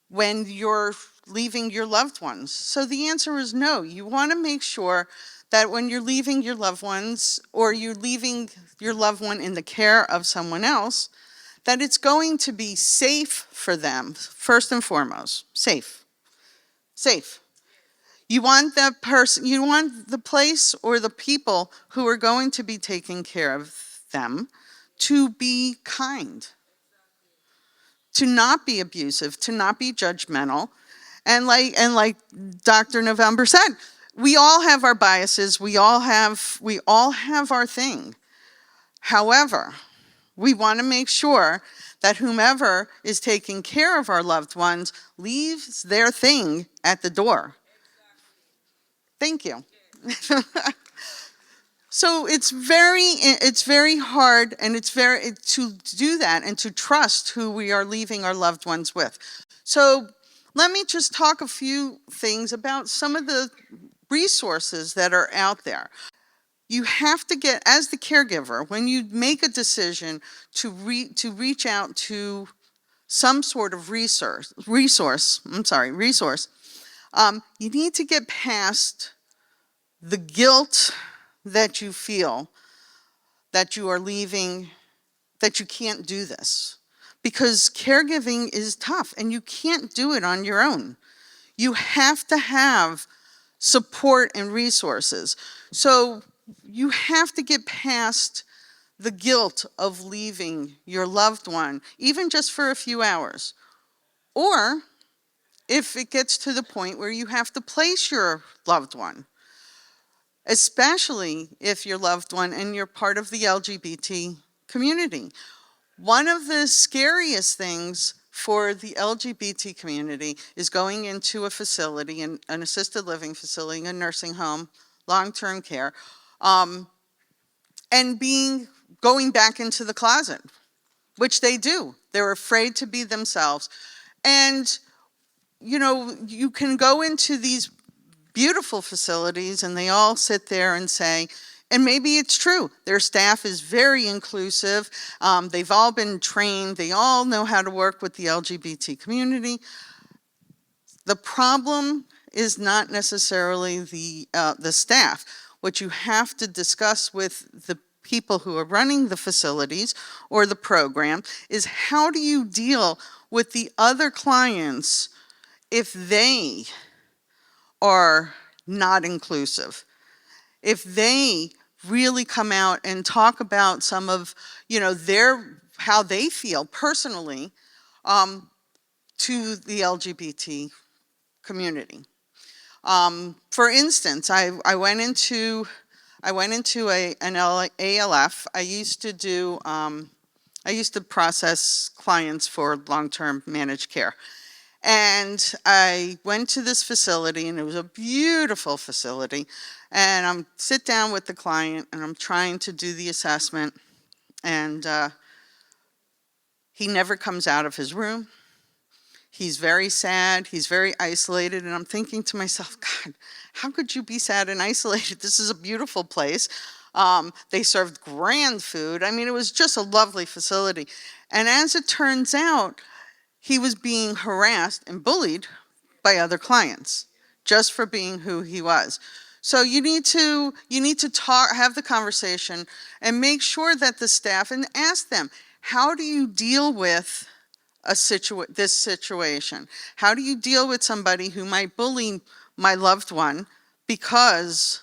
when you're leaving your loved ones? So the answer is no. You want to make sure that when you're leaving your loved ones, or you're leaving your loved one in the care of someone else, that it's going to be safe for them, first and foremost. Safe. Safe. You want that person, you want the place or the people who are going to be taking care of them to be kind, to not be abusive, to not be judgmental. And like Dr. November said, we all have our biases, we all have our thing. However, we want to make sure that whomever is taking care of our loved ones leaves their thing at the door. Thank you. So it's very hard, and it's very to do that and to trust who we are leaving our loved ones with. So let me just talk a few things about some of the resources that are out there. You have to get, as the caregiver, when you make a decision to reach out to some sort of resource, you need to get past the guilt that you feel that you are leaving, that you can't do this. Because caregiving is tough and you can't do it on your own. You have to have support and resources. So you have to get past the guilt of leaving your loved one, even just for a few hours. Or if it gets to the point where you have to place your loved one, especially if your loved one and you're part of the LGBT community. One of the scariest things for the LGBT community is going into a facility, an assisted living facility, a nursing home, long-term care, and going back into the closet, which they do. They're afraid to be themselves. And, you can go into these beautiful facilities and they all sit there and say, and maybe it's true, their staff is very inclusive, they've all been trained, they all know how to work with the LGBT community. The problem is not necessarily the staff. What you have to discuss with the people who are running the facilities or the program is, how do you deal with the other clients if they are not inclusive? If they really come out and talk about some of, how they feel personally to the LGBT community. For instance, I went into an ALF. I used to process clients for long-term managed care. And I went to this facility, and it was a beautiful facility. And I'm sit down with the client, and I'm trying to do the assessment. And he never comes out of his room. He's very sad. He's very isolated. And I'm thinking to myself, God, how could you be sad and isolated? This is a beautiful place. They served grand food. I mean, it was just a lovely facility. And as it turns out, he was being harassed and bullied by other clients just for being who he was. So you need to talk, have the conversation, and make sure that the staff, and ask them, how do you deal with this situation? How do you deal with somebody who might bully my loved one because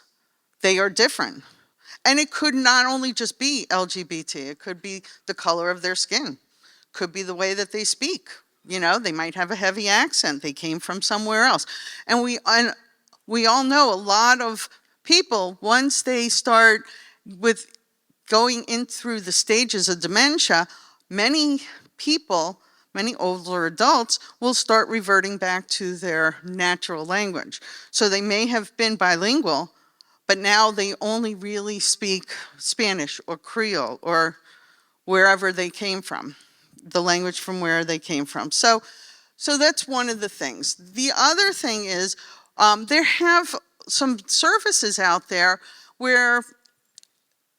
they are different? And it could not only just be LGBT, it could be the color of their skin, could be the way that they speak. You know, they might have a heavy accent, they came from somewhere else. And we all know a lot of people, once they start with going in through the stages of dementia, many people, many older adults will start reverting back to their natural language. So they may have been bilingual, but now they only really speak Spanish or Creole or wherever they came from, the language from where they came from. So that's one of the things. The other thing is there have some services out there where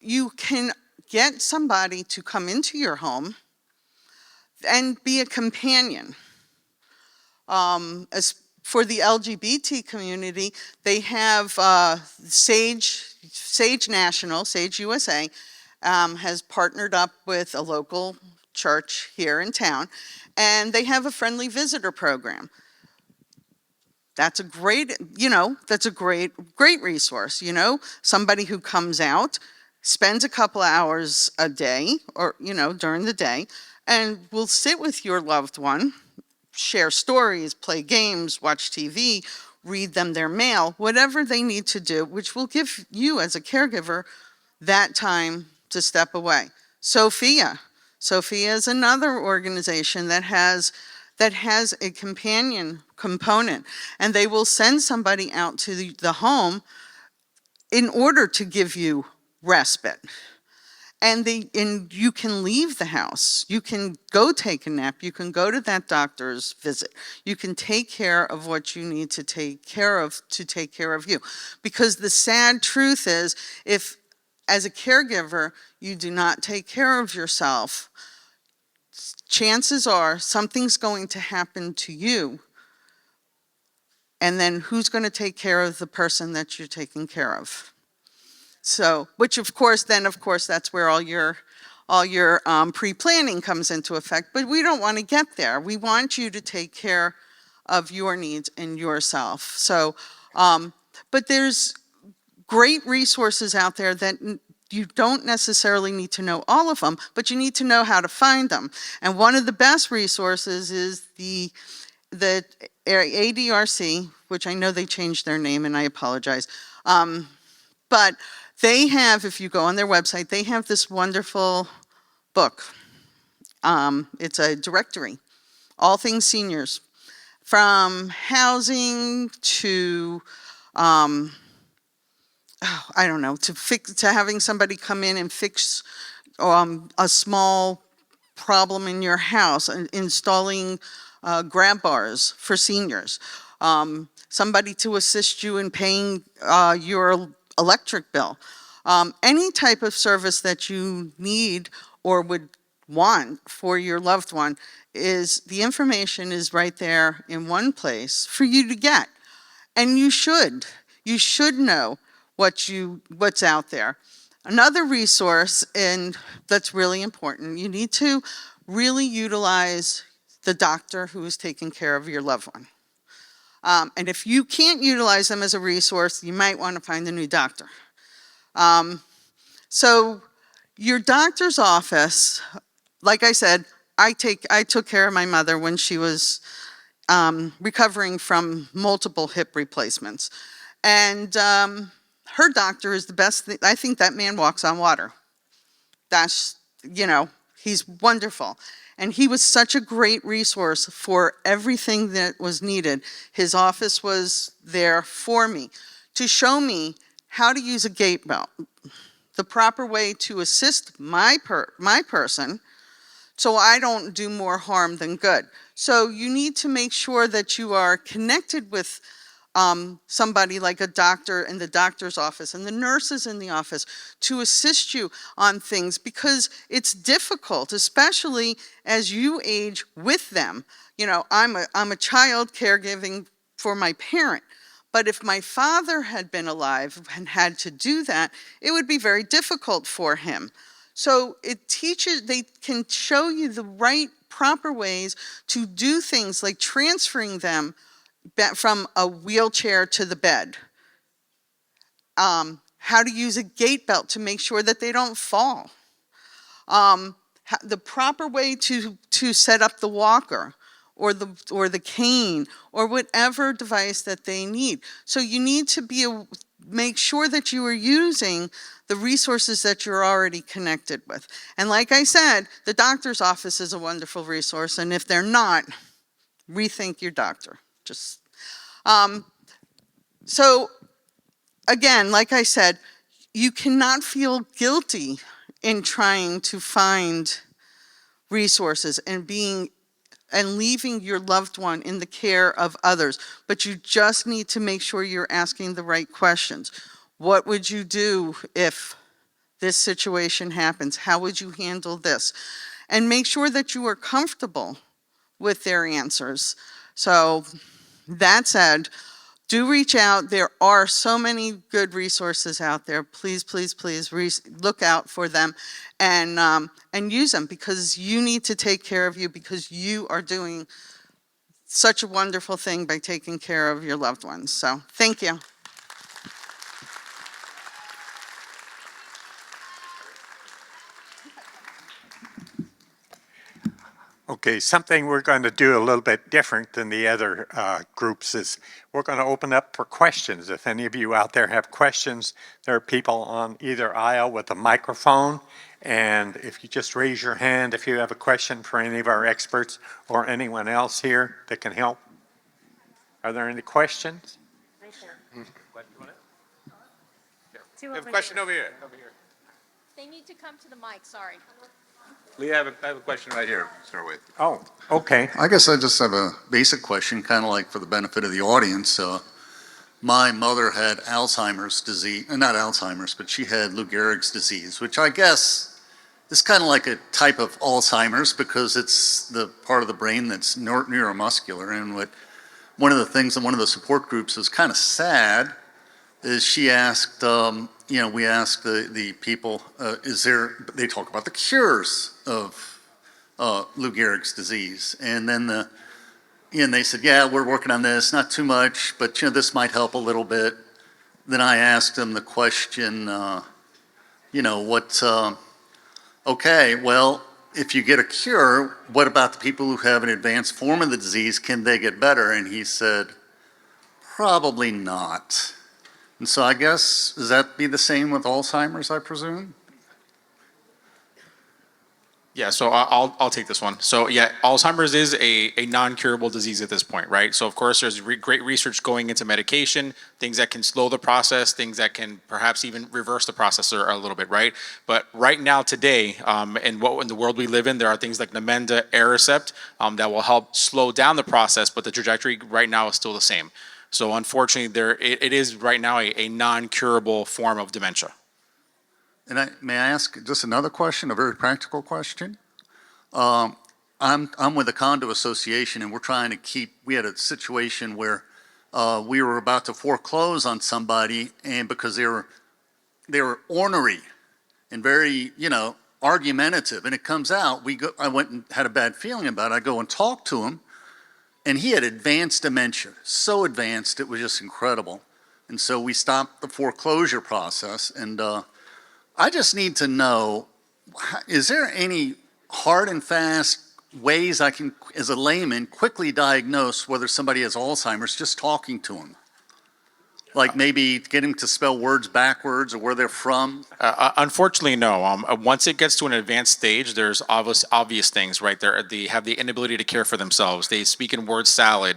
you can get somebody to come into your home and be a companion. As for the LGBT community, they have Sage National, Sage USA, has partnered up with a local church here in town, and they have a friendly visitor program. That's a great, great resource, somebody who comes out, spends a couple hours a day or, during the day, and will sit with your loved one, share stories, play games, watch TV, read them their mail, whatever they need to do, which will give you as a caregiver that time to step away. Sophia is another organization that has a companion component, and they will send somebody out to the home in order to give you respite. And you can leave the house. You can go take a nap. You can go to that doctor's visit. You can take care of what you need to take care of you. Because the sad truth is, if as a caregiver you do not take care of yourself, chances are something's going to happen to you. And then who's going to take care of the person that you're taking care of? So, which of course, that's where all your pre-planning comes into effect. But we don't want to get there. We want you to take care of your needs and yourself. So, but there's great resources out there that you don't necessarily need to know all of them, but you need to know how to find them. And one of the best resources is the ADRC, which I know they changed their name, and I apologize. But they have, if you go on their website, they have this wonderful book. It's a directory, all things seniors, from housing to, I don't know, to having somebody come in and fix a small problem in your house, installing grab bars for seniors, somebody to assist you in paying your electric bill. Any type of service that you need or would want for your loved one, the information is right there in one place for you to get. And you should know what's out there. Another resource, and that's really important, you need to really utilize the doctor who is taking care of your loved one. And if you can't utilize them as a resource, you might want to find a new doctor. So your doctor's office, like I said, I took care of my mother when she was recovering from multiple hip replacements. And her doctor is the best thing. I think that man walks on water. He's wonderful. And he was such a great resource for everything that was needed. His office was there for me to show me how to use a gait belt, the proper way to assist my person, so I don't do more harm than good. So you need to make sure that you are connected with somebody like a doctor in the doctor's office and the nurses in the office to assist you on things, because it's difficult, especially as you age with them. I'm a child caregiving for my parent, but if my father had been alive and had to do that, it would be very difficult for him. So they can show you the right proper ways to do things like transferring them from a wheelchair to the bed. How to use a gait belt to make sure that they don't fall. The proper way to set up the walker or the cane or whatever device that they need. So you need to make sure that you are using the resources that you're already connected with. And like I said, the doctor's office is a wonderful resource, and if they're not, rethink your doctor. So again, like I said, you cannot feel guilty in trying to find resources and leaving your loved one in the care of others, but you just need to make sure you're asking the right questions. What would you do if this situation happens? How would you handle this? And make sure that you are comfortable with their answers. So that said, do reach out. There are so many good resources out there. Please, please, please look out for them and use them, because you need to take care of you, because you are doing such a wonderful thing by taking care of your loved ones. So thank you. Okay, something we're going to do a little bit different than the other groups is we're going to open up for questions. If any of you out there have questions, there are people on either aisle with a microphone. And if you just raise your hand if you have a question for any of our experts or anyone else here that can help. Are there any questions? Right there. We have a question over here. They need to come to the mic, sorry. Lee, I have a question right here to start with. Oh, okay. I guess I just have a basic question, kind of like for the benefit of the audience. My mother had Alzheimer's disease, not Alzheimer's, but she had Lou Gehrig's disease, which I guess is kind of like a type of Alzheimer's because it's the part of the brain that's neuromuscular. And one of the things in one of the support groups was kind of sad is she asked, we asked the people, they talk about the cures of Lou Gehrig's disease. And then they said, yeah, we're working on this, not too much, but this might help a little bit. Then I asked them the question, okay, well, if you get a cure, what about the people who have an advanced form of the disease? Can they get better? And he said, probably not. And so I guess, does that be the same with Alzheimer's, I presume? Yeah, so I'll take this one. So yeah, Alzheimer's is a non-curable disease at this point, right? So of course, there's great research going into medication, things that can slow the process, things that can perhaps even reverse the process a little bit, right? But right now, today, in the world we live in, there are things like Namenda, Aricept that will help slow down the process, but the trajectory right now is still the same. So unfortunately, it is right now a non-curable form of dementia. And may I ask just another question, a very practical question? I'm with the condo association, and we're trying to we had a situation where we were about to foreclose on somebody, and because they were ornery and very, argumentative, and it comes out, I went and had a bad feeling about it. I go and talk to him, and he had advanced dementia, so advanced, it was just incredible. And so we stopped the foreclosure process, and I just need to know, is there any hard and fast ways I can, as a layman, quickly diagnose whether somebody has Alzheimer's just talking to them? Like maybe get him to spell words backwards or where they're from? Unfortunately, no. Once it gets to an advanced stage, there's obvious things, right? They have the inability to care for themselves. They speak in word salad.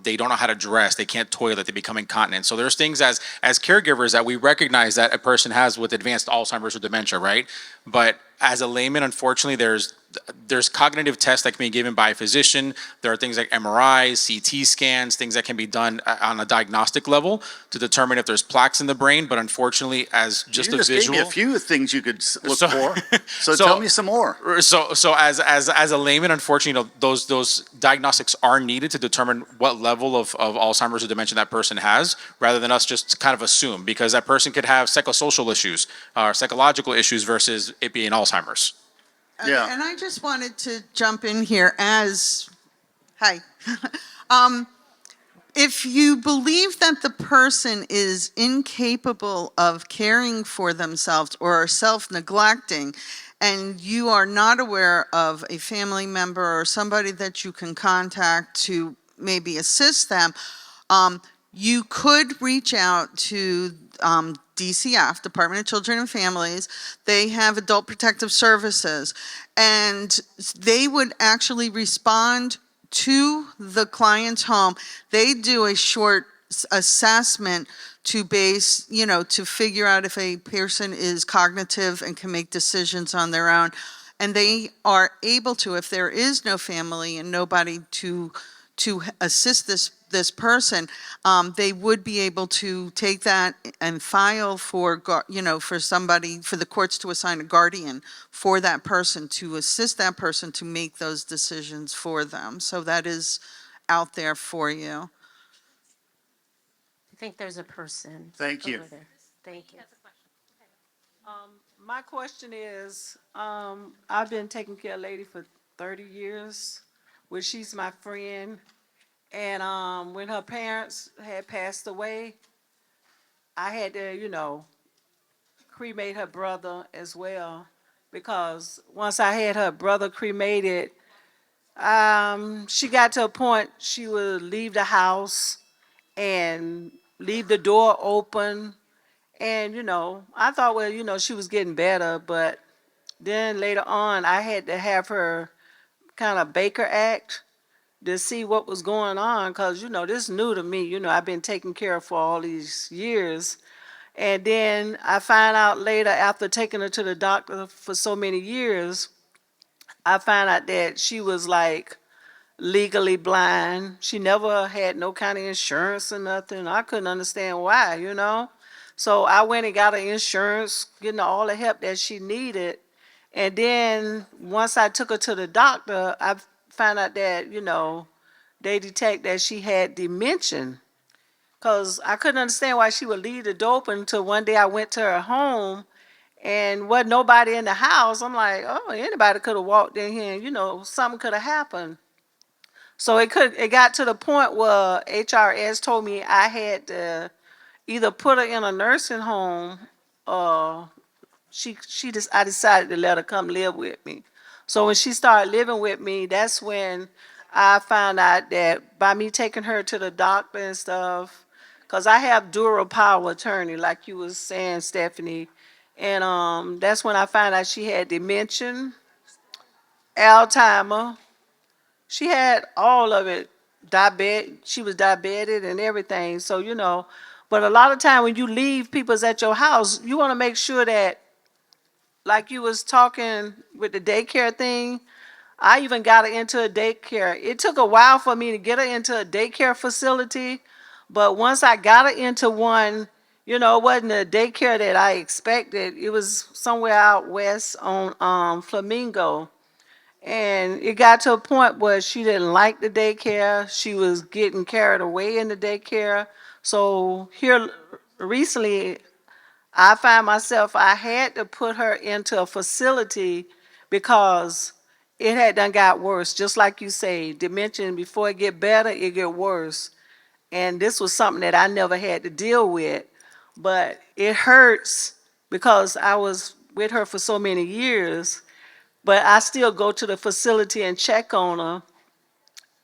They don't know how to dress. They can't toilet. They become incontinent. So there's things as caregivers that we recognize that a person has with advanced Alzheimer's or dementia, right? But as a layman, unfortunately, there's cognitive tests that can be given by a physician. There are things like MRIs, CT scans, things that can be done on a diagnostic level to determine if there's plaques in the brain. But unfortunately, as just You a just visual, gave me a few things you could look So- for. So so- tell me some more. So as a layman, unfortunately, those diagnostics are needed to determine what level of Alzheimer's or dementia that person has, rather than us just kind of assume, because that person could have psychosocial issues or psychological issues versus it being Alzheimer's. Yeah. And I just wanted to jump in here hi. If you believe that the person is incapable of caring for themselves or are self-neglecting, and you are not aware of a family member or somebody that you can contact to maybe assist them, you could reach out to DCF, Department of Children and Families. They have Adult Protective Services, and they would actually respond to the client's home. They do a short assessment to base, to figure out if a person is cognitive and can make decisions on their own. And they are able to, if there is no family and nobody to assist this person, they would be able to take that and file for, for somebody, for the courts to assign a guardian for that person, to assist that person to make those decisions for them. So that is out there for you. I think there's a person. Thank you. over there. Thank you. My question is, I've been taking care of a lady for 30 years, which she's my friend. And when her parents had passed away, I had to, cremate her brother as well. Because once I had her brother cremated, she got to a point she would leave the house and leave the door open. And, I thought, well, she was getting better, but then later on, I had to have her kind of Baker Act to see what was going on, because, this is new to me. I've been taking care of for all these years. And then I find out later, after taking her to the doctor for so many years, I find out that she was like legally blind. She never had no kind of insurance or nothing. I couldn't understand why. So I went and got her insurance, getting all the help that she needed. And then once I took her to the doctor, I found out that, they detect that she had dementia. Because I couldn't understand why she would leave the door open until one day I went to her home and wasn't nobody in the house. I'm like, oh, anybody could have walked in here and, something could have happened. So it got to the point where HRS told me I had to either put her in a nursing home or I decided to let her come live with me. So when she started living with me, that's when I found out that by me taking her to the doctor and stuff, because I have dual power attorney, like you was saying, Stephanie, and that's when I found out she had dementia, Alzheimer. She had all of it, diabetic. She was diabetic and everything. So but a lot of time when you leave people's at your house, you want to make sure that, like you was talking with the daycare thing, I even got her into a daycare. It took a while for me to get her into a daycare facility, but once I got her into one, it wasn't a daycare that I expected. It was somewhere out west on Flamingo. And it got to a point where she didn't like the daycare. She was getting carried away in the daycare. So here recently, I find myself, I had to put her into a facility because it had done got worse. Just like you say, dementia, before it get better, it get worse. And this was something that I never had to deal with. But it hurts because I was with her for so many years, but I still go to the facility and check on her.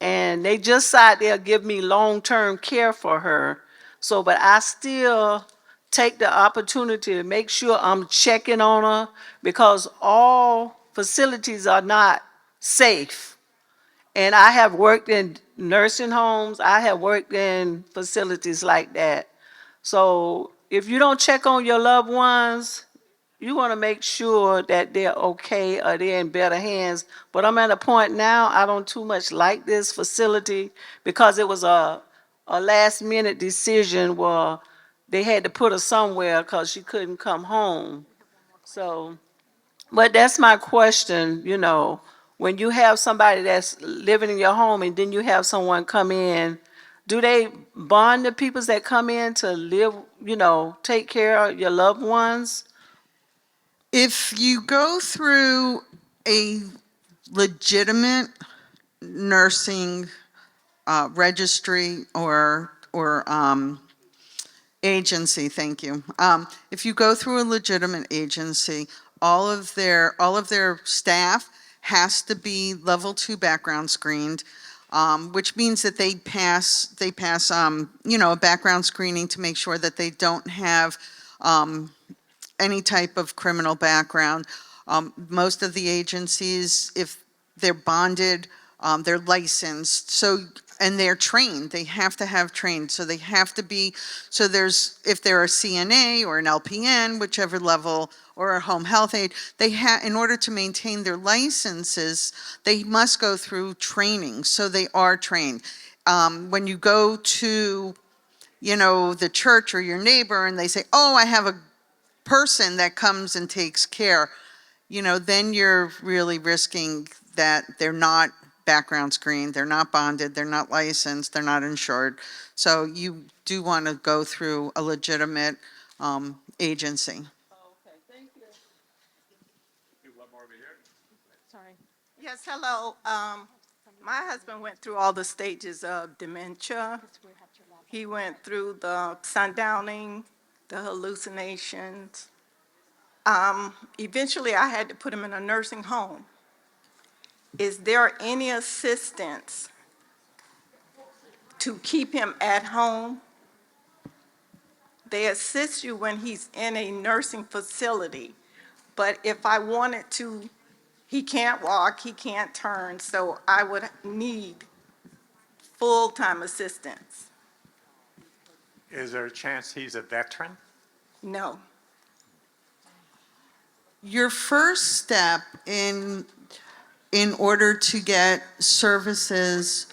And they just said they'll give me long-term care for her. So, but I still take the opportunity to make sure I'm checking on her, because all facilities are not safe. And I have worked in nursing homes, I have worked in facilities like that. So if you don't check on your loved ones, you want to make sure that they're okay or they're in better hands. But I'm at a point now, I don't too much like this facility because it was a last minute decision where they had to put her somewhere because she couldn't come home. So, but that's my question, when you have somebody that's living in your home and then you have someone come in, do they bond the people that come in to live, take care of your loved ones? If you go through a legitimate nursing registry or agency, thank you. If you go through a legitimate agency, all of their staff has to be level 2 background screened, which means that they pass a background screening to make sure that they don't have any type of criminal background. Most of the agencies, if they're bonded, they're licensed, and they're trained. They have to have trained, so they have to be. So if they're a CNA or an LPN, whichever level, or a home health aide, in order to maintain their licenses, they must go through training. So they are trained. When you go to, the church or your neighbor, and they say, "Oh, I have a person that comes and takes care," then you're really risking that they're not background screened, they're not bonded, they're not licensed, they're not insured. So you do want to go through a legitimate agency. Sorry. Yes, hello. My husband went through all the stages of dementia. He went through the sundowning, the hallucinations. Eventually, I had to put him in a nursing home. Is there any assistance to keep him at home? They assist you when he's in a nursing facility, but if I wanted to, he can't walk, he can't turn, so I would need full-time assistance. Is there a chance he's a veteran? No. Your first step in order to get services,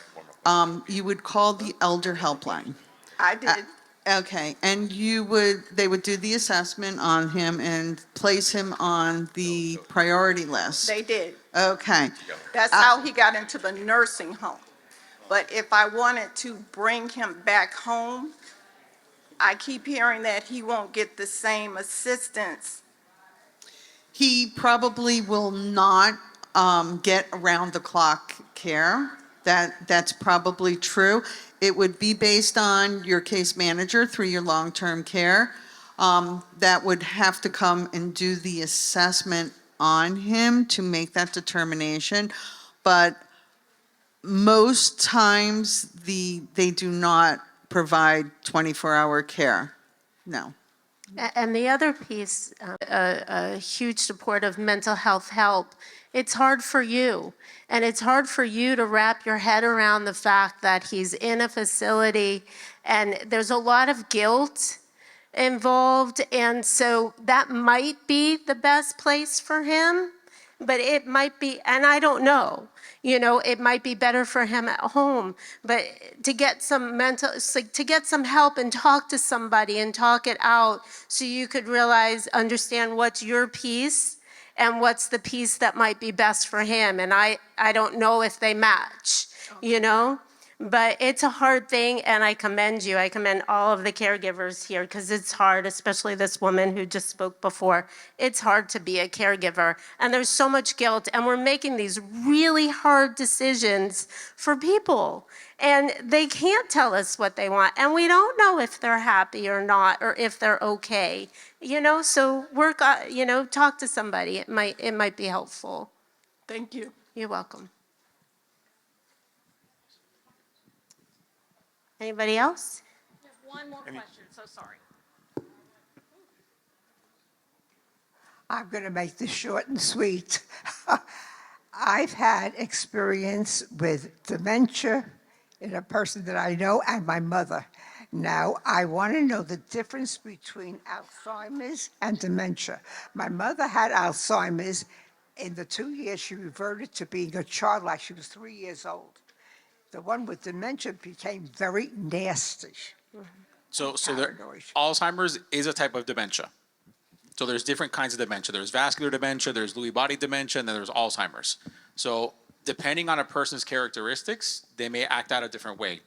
you would call the elder helpline. I did. Okay, and they would do the assessment on him and place him on the priority list. They did. Okay. That's how he got into the nursing home. But if I wanted to bring him back home, I keep hearing that he won't get the same assistance. He probably will not get around-the-clock care. That's probably true. It would be based on your case manager through your long-term care. That would have to come and do the assessment on him to make that determination. But most times, they do not provide 24-hour care. No. And the other piece, a huge support of mental health help, it's hard for you. And it's hard for you to wrap your head around the fact that he's in a facility and there's a lot of guilt involved. And so that might be the best place for him, but it might be, and I don't know. It might be better for him at home, but to get some to get some help and talk to somebody and talk it out so you could understand what's your piece and what's the piece that might be best for him. And I don't know if they match, But it's a hard thing, and I commend you. I commend all of the caregivers here because it's hard, especially this woman who just spoke before. It's hard to be a caregiver, and there's so much guilt, and we're making these really hard decisions for people, and they can't tell us what they want, and we don't know if they're happy or not, or if they're okay. So talk to somebody. It might be helpful. Thank you. You're welcome. Anybody else? We have one more question, so sorry. I'm going to make this short and sweet. I've had experience with dementia in a person that I know and my mother. Now, I want to know the difference between Alzheimer's and dementia. My mother had Alzheimer's. In the 2 years, she reverted to being a child like she was 3 years old. The one with dementia became very nasty. So Paranoid. Alzheimer's is a type of dementia. So there's different kinds of dementia. There's vascular dementia, there's Lewy body dementia, and then there's Alzheimer's. So depending on a person's characteristics, they may act out a different way.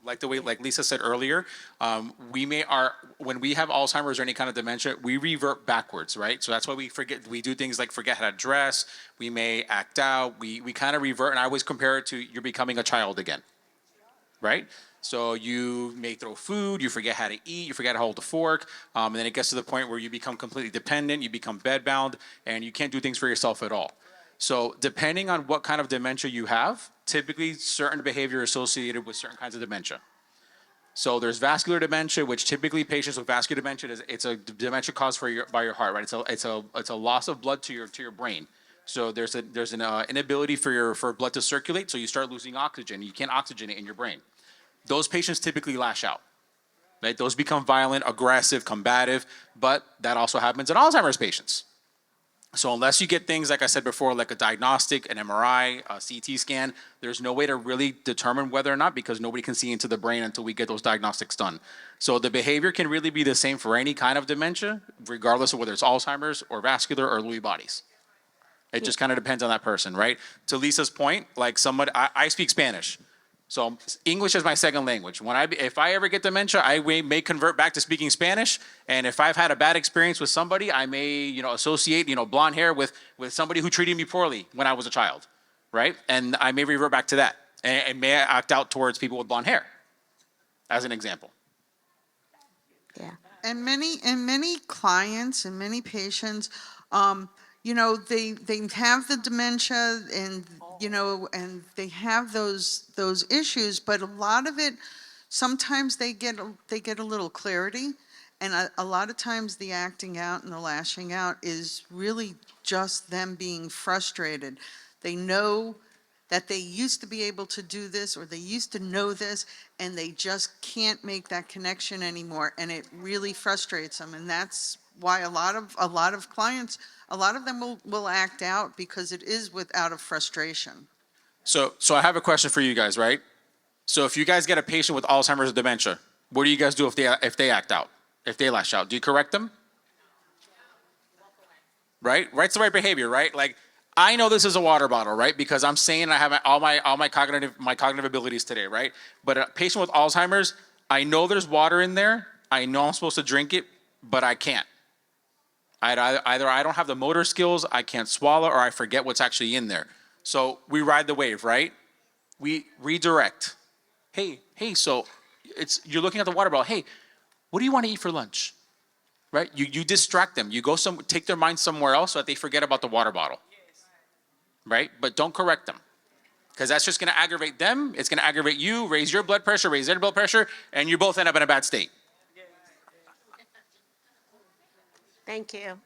Like Lisa said earlier, when we have Alzheimer's or any kind of dementia, we revert backwards, right? So that's why we do things like forget how to dress, we may act out, we kind of revert, and I always compare it to you're becoming a child again, right? So you may throw food, you forget how to eat, you forget how to hold a fork, and then it gets to the point where you become completely dependent, you become bedbound, and you can't do things for yourself at all. So depending on what kind of dementia you have, typically certain behavior associated with certain kinds of dementia. So there's vascular dementia, which typically patients with vascular dementia, it's a dementia caused by your heart, right? It's a loss of blood to your brain. So there's an inability for blood to circulate, so you start losing oxygen. You can't oxygenate in your brain. Those patients typically lash out. Right? Those become violent, aggressive, combative, but that also happens in Alzheimer's patients. So unless you get things, like I said before, like a diagnostic, an MRI, a CT scan, there's no way to really determine whether or not, because nobody can see into the brain until we get those diagnostics done. So the behavior can really be the same for any kind of dementia, regardless of whether it's Alzheimer's or vascular or Lewy bodies. It just kind of depends on that person, right? To Lisa's point, like I speak Spanish. So English is my second language. If I ever get dementia, I may convert back to speaking Spanish. And if I've had a bad experience with somebody, I may, associate, blonde hair with somebody who treated me poorly when I was a child, right? And I may revert back to that, and may act out towards people with blonde hair, as an example. Yeah. And many clients and many patients, they have the dementia and and they have those issues, but a lot of it, sometimes they get a little clarity, and a lot of times the acting out and the lashing out is really just them being frustrated. They know that they used to be able to do this, or they used to know this, and they just can't make that connection anymore, and it really frustrates them. And that's why a lot of clients, a lot of them will act out, because it is out of frustration. So I have a question for you guys, right? So if you guys get a patient with Alzheimer's or dementia, what do you guys do if they act out, if they lash out? Do you correct them? Right? Right's the right behavior, right? Like, I know this is a water bottle, right? Because I'm saying I have all my cognitive abilities today, right? But a patient with Alzheimer's, I know there's water in there. I know I'm supposed to drink it, but I can't. Either I don't have the motor skills, I can't swallow, or I forget what's actually in there. So we ride the wave, right? We redirect. Hey, so you're looking at the water bottle. Hey, what do you want to eat for lunch? Right? You distract them. You take their mind somewhere else so that they forget about the water bottle. Right? But don't correct them, because that's just going to aggravate them. It's going to aggravate you, raise your blood pressure, raise their blood pressure, and you both end up in a bad state. Thank you.